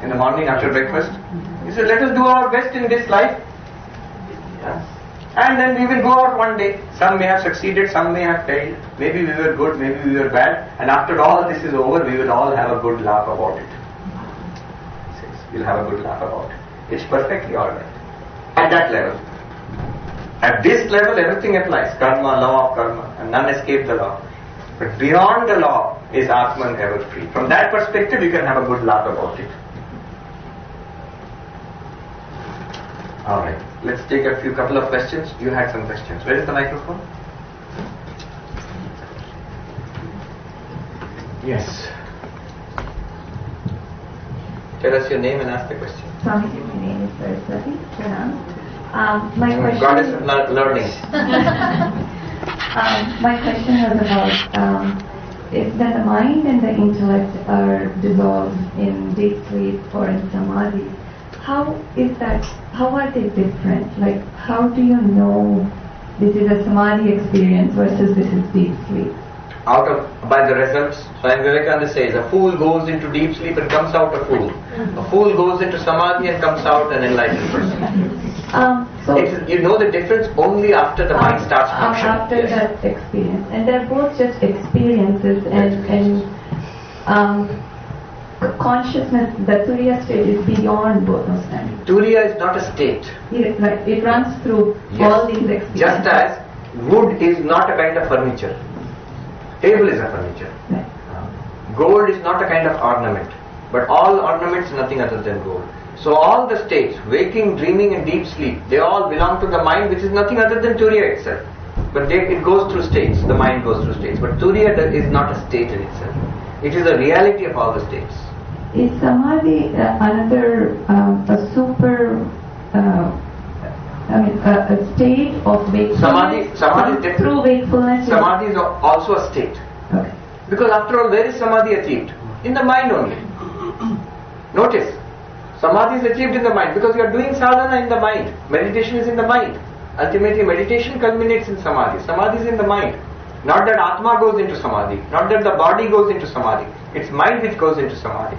in the morning after breakfast. He said, let us do our best in this life. Yeah. And then we will go out one day. Some may have succeeded, some may have failed. Maybe we were good, maybe we were bad. And after all this is over, we will all have a good laugh about it. We'll have a good laugh about it. It's perfectly alright. At that level. At this level, everything applies. Karma, law of karma. And none escape the law. But beyond the law is Atman ever free. From that perspective, you can have a good laugh about it. Alright, let's take a couple of questions. You had some questions. Where is the microphone? Yes. Tell us your name and ask the question. Swami, my name is Saraswati. My question. God is learning. My question was about if when the mind and the intellect are dissolved in deep sleep or in samadhi, how are they different? Like, how do you know this is a samadhi experience versus this is deep sleep? By the results, Swami Vivekananda says, a fool goes into deep sleep and comes out a fool. A fool goes into samadhi and comes out an enlightened person. You know the difference only after the mind starts functioning. After that experience. And they're both just experiences, and consciousness, the Turiya state is beyond both of them. Turiya is not a state. It runs through all these experiences. Just as wood is not a kind of furniture. Table is a furniture. Gold is not a kind of ornament. But all ornaments nothing other than gold. So all the states, waking, dreaming and deep sleep, they all belong to the mind, which is nothing other than Turiya itself. But it goes through states, the mind goes through states. But Turiya is not a state in itself. It is the reality of all the states. Is Samadhi another a super, a state of wakefulness? Samadhi is through wakefulness? Samadhi is also a state. Okay. Because after all, where is Samadhi achieved? In the mind only. Notice, Samadhi is achieved in the mind because you are doing sadhana in the mind. Meditation is in the mind. Ultimately, meditation culminates in Samadhi. Samadhi is in the mind. Not that Atma goes into Samadhi. Not that the body goes into Samadhi. It's mind which goes into Samadhi.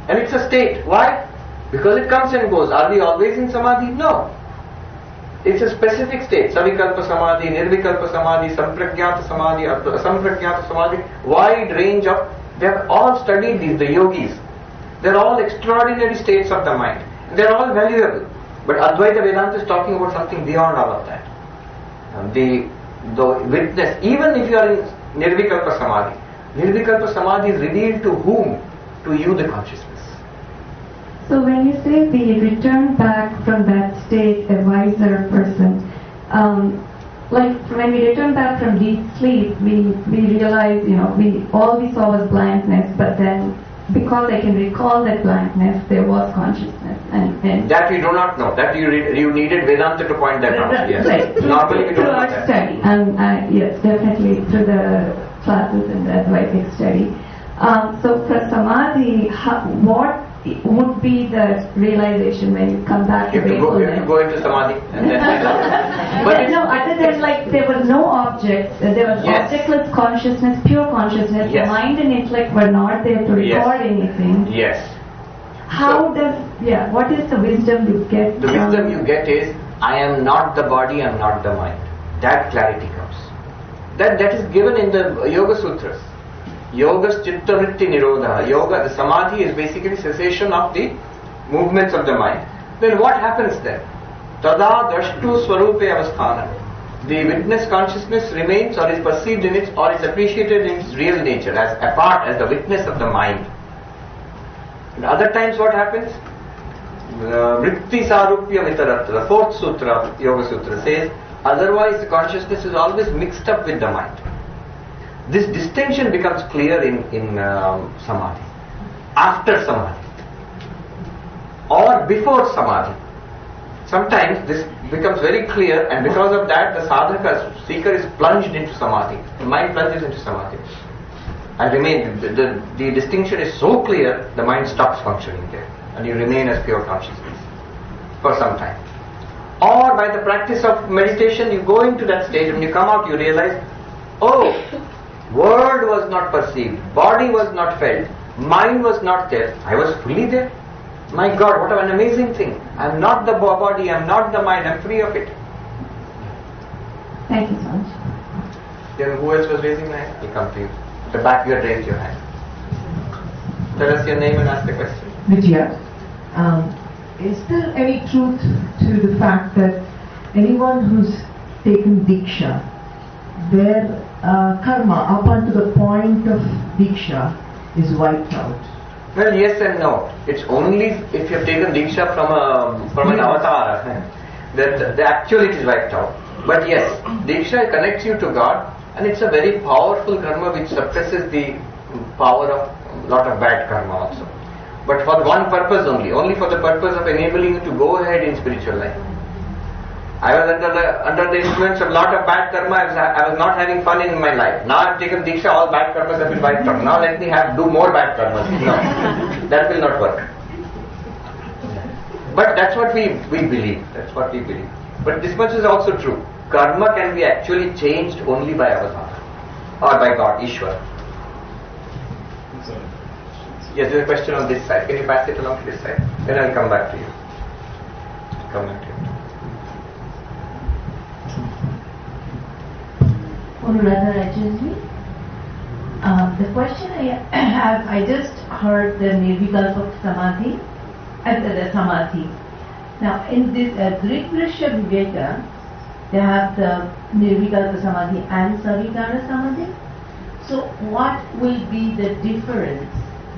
And it's a state. Why? Because it comes and goes. Are we always in Samadhi? No. It's a specific state. Savikalpa Samadhi, Nirvikalpa Samadhi, Sampragyata Samadhi, Asampragyata Samadhi. Wide range of... They have all studied these, the yogis. They're all extraordinary states of the mind. They're all valuable. But Advaita Vedanta is talking about something beyond all of that. The witness, even if you are in Nirvikalpa Samadhi, Nirvikalpa Samadhi is revealed to whom? To you, the consciousness. So when you say we return back from that state a wiser person, like when we return back from deep sleep, we realize, all we saw was blankness, but then because I can recall that blankness, there was consciousness. And that we do not know. That you needed Vedanta to point that out. Yes. Right. Normally we don't know our that. Study. Yes, definitely through the classes and the Advaitic study. So for Samadhi, what would be the realization when you come back to wakefulness? You have to go into Samadhi and then but no, other than like there was no object, there was objectless consciousness, pure consciousness, the mind and intellect were not there to record anything. Yes. What is the wisdom you get? The wisdom you get is, I am not the body, I am not the mind. That clarity comes. That is given in the Yoga Sutras. Yogas Chitta Vritti Nirodha. Yoga, the Samadhi is basically cessation of the movements of the mind. Then what happens then? Tada Drashtu Swarupe Avasthanam. The witness consciousness remains or is perceived in its or is appreciated in its real nature as apart as the witness of the mind. In other times what happens? Vritti Sarupya Vitaratra, the fourth sutra of Yoga Sutra says, otherwise the consciousness is always mixed up with the mind. This distinction becomes clear in Samadhi. After Samadhi. Or before Samadhi. Sometimes this becomes very clear, and because of that the sadhaka, seeker is plunged into Samadhi. The mind plunges into Samadhi. And the distinction is so clear, the mind stops functioning there. And you remain as pure consciousness for some time. Or by the practice of meditation, you go into that state, and when you come out, you realize, oh, world was not perceived, body was not felt, mind was not there, I was fully there. My God, what an amazing thing. I am not the body, I am not the mind, I am free of it. Thank you so much. Then who else was raising their hand? I'll come to you. The back, you had raised your hand. Tell us your name and ask the question. Vidya, is there any truth to the fact that anyone who's taken Diksha, their karma up until the point of Diksha is wiped out? Well, yes and no. It's only if you have taken Diksha from an avatar that actually it is wiped out. But yes, Diksha connects you to God, and it's a very powerful karma which suppresses the power of a lot of bad karma also. But for one purpose only for the purpose of enabling you to go ahead in spiritual life. I was under the influence of a lot of bad karma. I was not having fun in my life. Now I've taken Diksha, all bad karmas have been wiped out. Now let me do more bad karmas. No, that will not work. But that's what we believe. That's what we believe. But this much is also true. Karma can be actually changed only by avatar or by God, Ishvara. Yes, there's a question on this side. Can you pass it along to this side? Then I'll come back to you. Come back to you. Anuradha Roychowdhury, The question I have, I just heard the Nirvikalpa Samadhi and the Samadhi. Now in this Drigdrishya Viveka, they have the Nirvikalpa Samadhi and Savikara Samadhi. So what will be the difference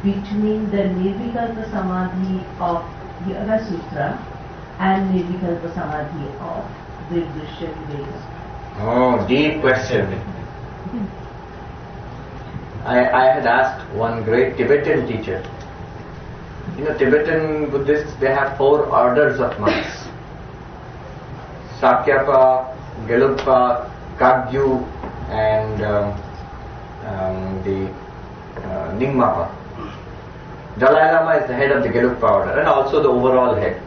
between the Nirvikalpa Samadhi of Yoga Sutra and Nirvikalpa Samadhi of Drigdrishya Viveka? Oh, deep question. I had asked one great Tibetan teacher. Tibetan Buddhists, they have 4 orders of monks. Sakyapa, Gelugpa, Kagyu, and the Nyingmapa. Dalai Lama is the head of the Gelugpa order and also the overall head.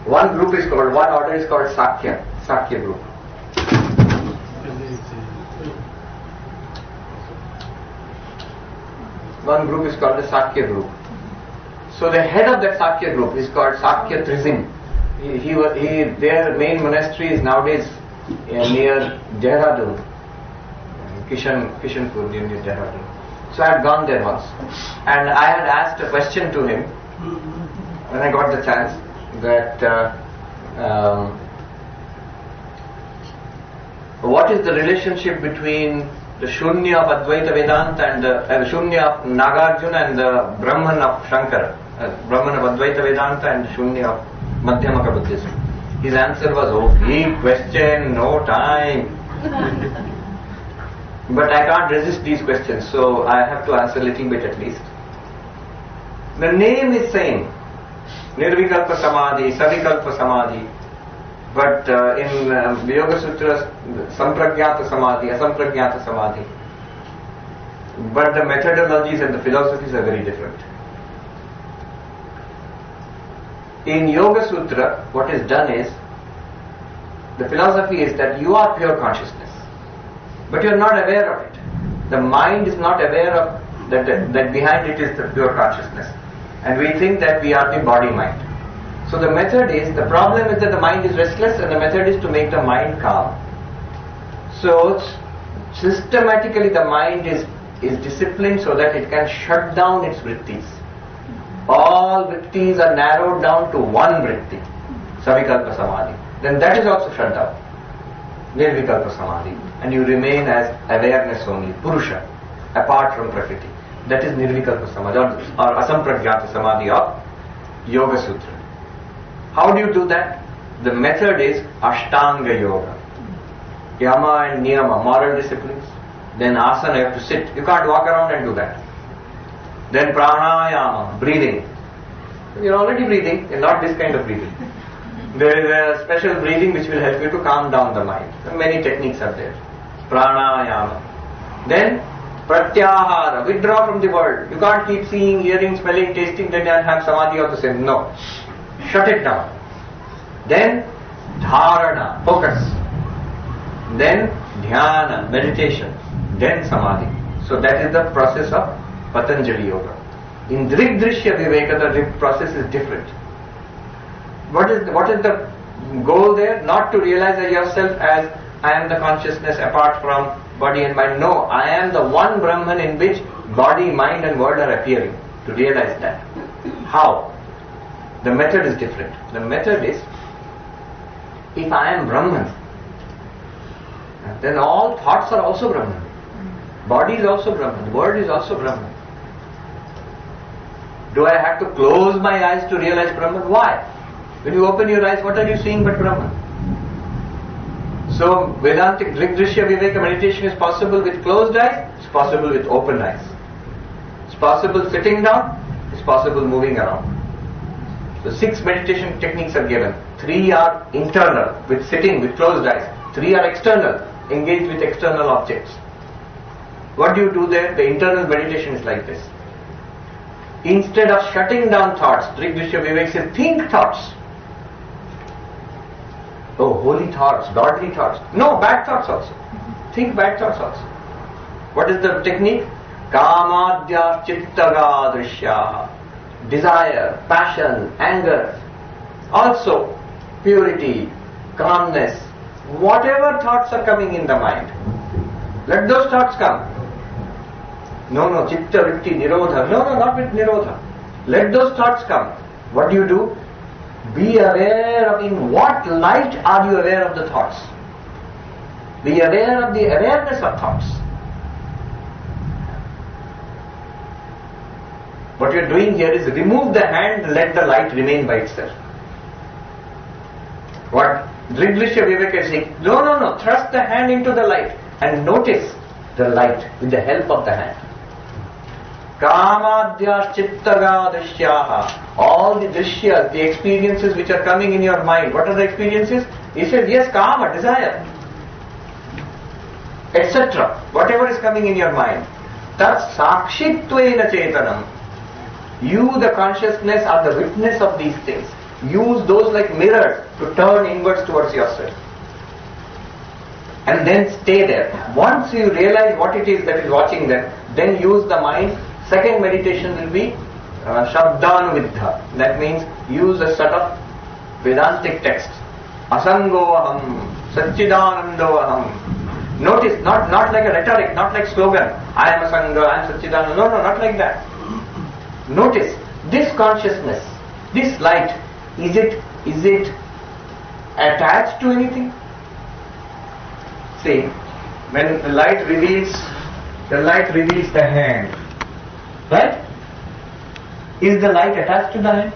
One order is called Sakya group. One group is called the Sakya group. So the head of that Sakya group is called Sakya Trizin. Their main monastery is nowadays near Dehradun, Kishanpur, near Dehradun. So I had gone there once, and I had asked a question to him when I got the chance that what is the relationship between the Shunya of Advaita Vedanta and the Shunya of Nagarjuna and the Brahman of Shankara, Brahman of Advaita Vedanta and the Shunya of Madhyamaka Buddhism. His answer was, oh, big question, no time. But I can't resist these questions, so I have to answer a little bit at least. The name is same, Nirvikalpa Samadhi, Savikalpa Samadhi, but in Yoga Sutras, Sampragyata Samadhi, Asampragyata Samadhi. But the methodologies and the philosophies are very different. In Yoga Sutra, what is done is, the philosophy is that you are pure consciousness, but you are not aware of it. The mind is not aware of that behind it is the pure consciousness. And we think that we are the body-mind. So the method is, the problem is that the mind is restless, and the method is to make the mind calm. So systematically the mind is disciplined so that it can shut down its vrittis. All vrittis are narrowed down to one vritti, Savikalpa Samadhi. Then that is also shut down, Nirvikalpa Samadhi, and you remain as awareness only, Purusha, apart from Prakriti. That is Nirvikalpa Samadhi or Asampragyata Samadhi of Yoga Sutra. How do you do that? The method is Ashtanga Yoga. Yama and Niyama, moral disciplines. Then asana, you have to sit. You can't walk around and do that. Then pranayama, breathing. You're already breathing, and not this kind of breathing. There is a special breathing which will help you to calm down the mind. Many techniques are there. Pranayama. Then pratyahara, withdraw from the world. You can't keep seeing, hearing, smelling, tasting, then and have samadhi all the same. No. Shut it down. Then dharana, focus. Then dhyana, meditation. Then samadhi. So that is the process of Patanjali Yoga. In Drigdrishya Viveka, the process is different. What is the goal there? Not to realize yourself as I am the consciousness apart from body and mind. No, I am the one Brahman in which body, mind and world are appearing. To realize that. How? The method is different. The method is, if I am Brahman, then all thoughts are also Brahman. Body is also Brahman. World is also Brahman. Do I have to close my eyes to realize Brahman? Why? When you open your eyes, what are you seeing but Brahman? So Vedantic Drigdrishya Viveka meditation is possible with closed eyes, it's possible with open eyes. It's possible sitting down, it's possible moving around. So 6 meditation techniques are given. 3 are internal, with sitting, with closed eyes. 3 are external, engaged with external objects. What do you do there? The internal meditation is like this. Instead of shutting down thoughts, Drigdrishya Viveka says, think thoughts. Oh, holy thoughts, godly thoughts. No, bad thoughts also. Think bad thoughts also. What is the technique? Kamadya chittaga drishyaha. Desire, passion, anger. Also, purity, calmness. Whatever thoughts are coming in the mind, let those thoughts come. No, chitta vritti nirodha. No, not with nirodha. Let those thoughts come. What do? Be aware of in what light are you aware of the thoughts. Be aware of the awareness of thoughts. What you are doing here is remove the hand, let the light remain by itself. What Drigdrishya Viveka is saying, no, thrust the hand into the light and notice the light with the help of the hand. Kamadhyas chittaga drisyaha. All the drishyas, the experiences which are coming in your mind. What are the experiences? He says, yes, kama, desire, etc. Whatever is coming in your mind. Tat sakshitvena chetanam. You, the consciousness, are the witness of these things. Use those like mirrors to turn inwards towards yourself. And then stay there. Once you realize what it is that is watching them, then use the mind. Second meditation will be Shabdanuviddha. That means use a sort of Vedantic text. Asangoaham, Satchidanandoaham. Notice, not like a rhetoric, not like slogan. I am Asanga, I am Satchidananda. No, not like that. Notice this consciousness, this light. Is it attached to anything? See, when the light reveals the hand, right? Is the light attached to the hand?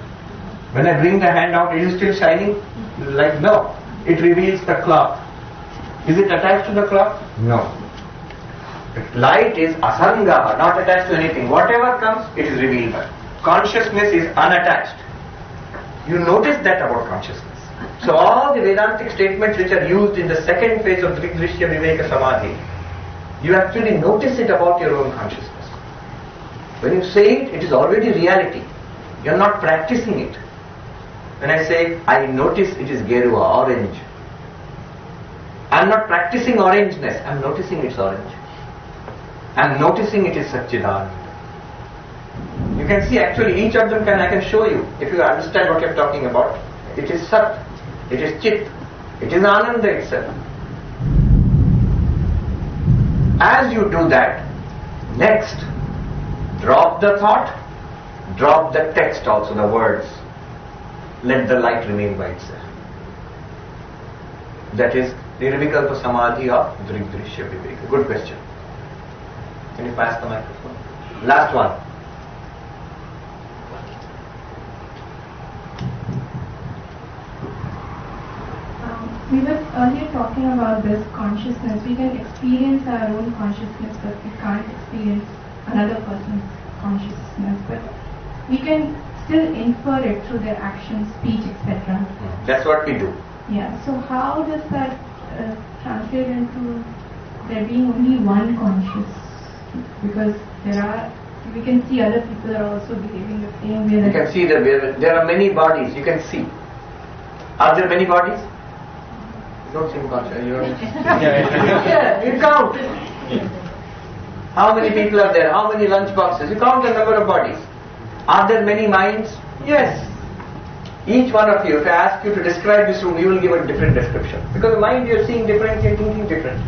When I bring the hand out, it is still shining? Like no, it reveals the cloth. Is it attached to the cloth? No. Light is asanga, not attached to anything. Whatever comes, it is revealed by. Consciousness is unattached. You notice that about consciousness. So all the Vedantic statements which are used in the second phase of Drigdrishya Viveka Samadhi, you actually notice it about your own consciousness. When you say it, it is already reality. You are not practicing it. When I say, I notice it is Gerua, orange. I am not practicing orangeness, I am noticing it's orange. I am noticing it is Satchidananda. You can see actually each of them I can show you if you understand what you are talking about. It is Sat, it is Chit, it is Ananda itself. As you do that, next, drop the thought, drop the text also, the words. Let the light remain by itself. That is Nirvikalpa Samadhi of Drigdrishya Viveka. Good question. Can you pass the microphone? Last one. We were earlier talking about this consciousness. We can experience our own consciousness, but we can't experience another person's consciousness. But we can still infer it through their actions, speech, etc. That's what we do. Yeah. So how does that translate into there being only one conscious? Because we can see other people are also behaving the same way. You can see that there are many bodies. You can see. Are there many bodies? You don't seem conscious. Yeah, you count. How many people are there? How many lunch boxes? You count the number of bodies. Are there many minds? Yes. Each one of you, if I ask you to describe this room, you will give a different description. Because mind you are seeing different, you are thinking different.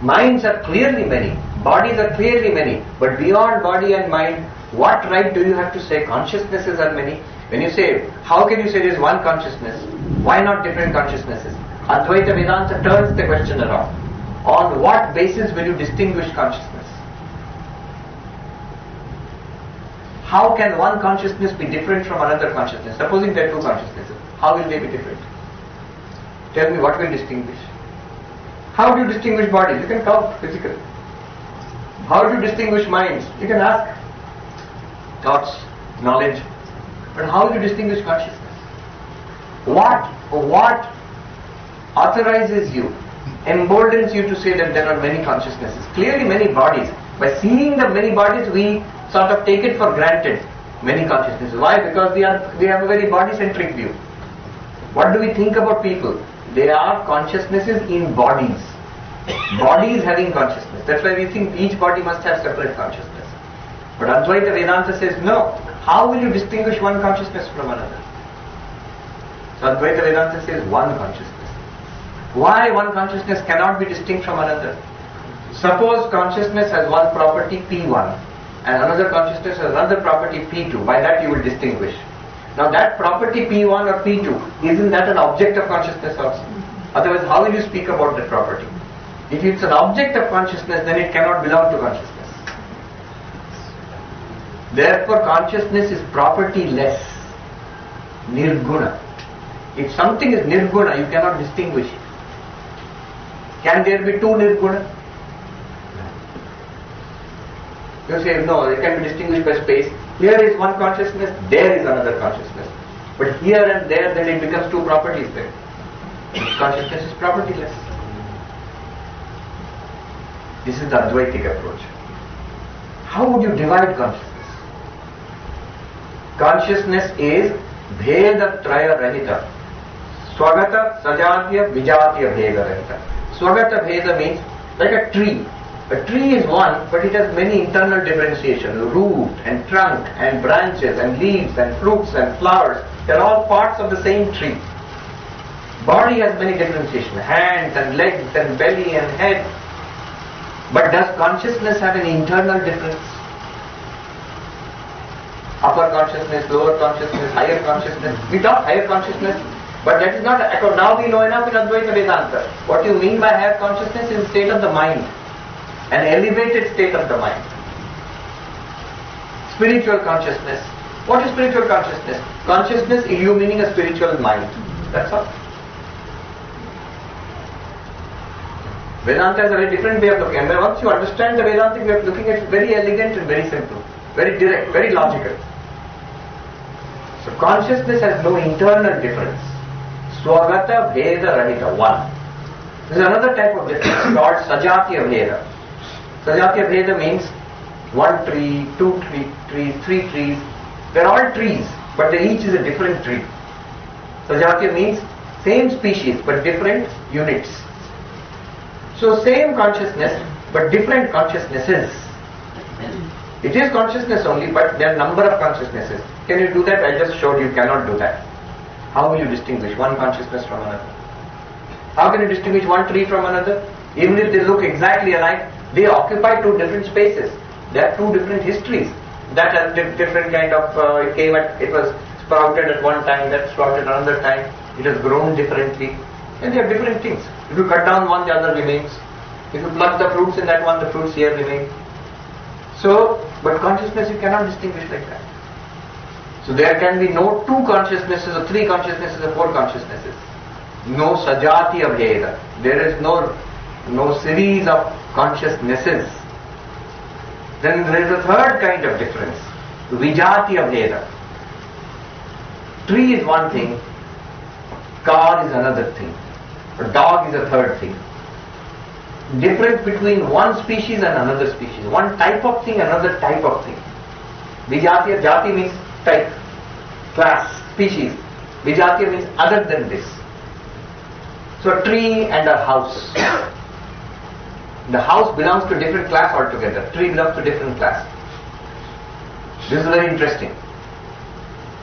Minds are clearly many. Bodies are clearly many. But beyond body and mind, what right do you have to say consciousnesses are many? When you say, how can you say there is one consciousness? Why not different consciousnesses? Advaita Vedanta turns the question around. On what basis will you distinguish consciousness? How can one consciousness be different from another consciousness? Supposing there are two consciousnesses, how will they be different? Tell me what will distinguish. How do you distinguish bodies? You can count physically. How do you distinguish minds? You can ask. Thoughts, knowledge. But how do you distinguish consciousness? What authorizes you, emboldens you to say that there are many consciousnesses? Clearly many bodies. By seeing the many bodies, we sort of take it for granted, many consciousnesses. Why? Because they have a very body-centric view. What do we think about people? They are consciousnesses in bodies. Bodies having consciousness. That's why we think each body must have separate consciousness. But Advaita Vedanta says, no. How will you distinguish one consciousness from another? So Advaita Vedanta says one consciousness. Why one consciousness cannot be distinct from another? Suppose consciousness has one property P1 and another consciousness has another property P2. By that you will distinguish. Now that property P1 or P2, isn't that an object of consciousness also? Otherwise, how will you speak about that property? If it's an object of consciousness, then it cannot belong to consciousness. Therefore, consciousness is property-less, nirguna. If something is nirguna, you cannot distinguish it. Can there be two nirguna? You say, no, it can be distinguished by space. Here is one consciousness, there is another consciousness. But here and there, then it becomes two properties there. Consciousness is propertyless. This is the Advaitic approach. How would you divide consciousness? Consciousness is Bheda Traya Rahita. Swagata Sajatya Vijatya Bheda Rahita. Swagata Bheda means like a tree. A tree is one, but it has many internal differentiation. Root and trunk and branches and leaves and fruits and flowers. They are all parts of the same tree. Body has many differentiation. Hands and legs and belly and head. But does consciousness have an internal difference? Upper consciousness, lower consciousness, higher consciousness. We talk higher consciousness, but that is not. Now we know enough in Advaita Vedanta. What you mean by higher consciousness is state of the mind, an elevated state of the mind. Spiritual consciousness. What is spiritual consciousness? Consciousness illumining a spiritual mind. That's all. Vedanta is a very different way of looking. And once you understand the Vedantic way of looking, it's very elegant and very simple, very direct, very logical. So consciousness has no internal difference. Swagata Bheda Rahita, one. There is another type of difference called Sajatya Bheda. Sajatya Bheda means one tree, two trees, three trees. They are all trees, but each is a different tree. Sajatya means same species but different units. So same consciousness but different consciousnesses. It is consciousness only, but there are number of consciousnesses. Can you do that? I just showed you cannot do that. How will you distinguish one consciousness from another? How can you distinguish one tree from another? Even if they look exactly alike, they occupy two different spaces. They have two different histories. That has different kind of, it was sprouted at one time, that sprouted another time. It has grown differently. And they are different things. If you cut down one, the other remains. If you pluck the fruits in that one, the fruits here remain. So, but consciousness you cannot distinguish like that. So there can be no two consciousnesses or three consciousnesses or four consciousnesses. No Sajatya Bheda. There is no series of consciousnesses. Then there is a third kind of difference. Vijatya Bheda. Tree is one thing. Car is another thing. A dog is a third thing. Difference between one species and another species. One type of thing, another type of thing. Vijatya, jati means type, class, species. Vijatya means other than this. So a tree and a house. The house belongs to different class altogether. Tree belongs to different class. This is very interesting.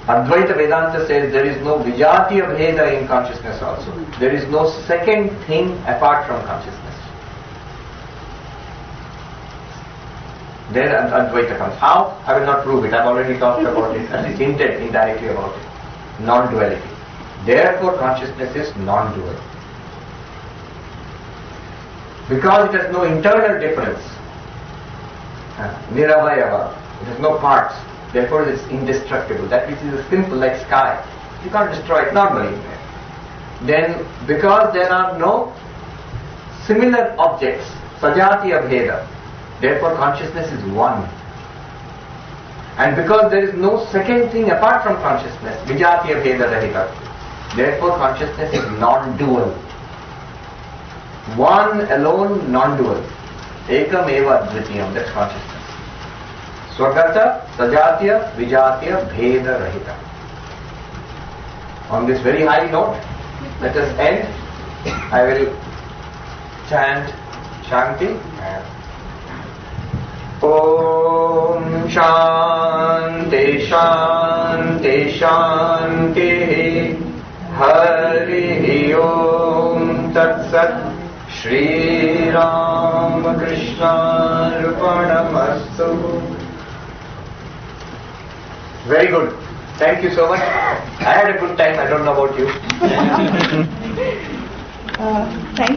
Advaita Vedanta says there is no Vijatya Bheda in consciousness also. There is no second thing apart from consciousness. There Advaita comes. How? I will not prove it. I have already talked about it, at least hinted indirectly about it. Non-duality. Therefore consciousness is non-dual. Because it has no internal difference. Niravayava. It has no parts. Therefore it is indestructible. That which is simple like sky. You can't destroy it normally. Then because there are no similar objects, Sajatya Bheda, therefore consciousness is one. And because there is no second thing apart from consciousness, Vijatya Bheda Rahita, therefore consciousness is non-dual. One alone, non-dual. Ekam eva dvitiyam, that's consciousness. Swagata, Sajatya, Vijatya, Bheda Rahita. On this very high note, let us end. I will chant Shanti. Om Shanti Shanti Shanti Hari Om Tat Sat Shri Ram Krishna Krishnarpanamastu. Very good. Thank you so much. I had a good time. I don't know about you. Thank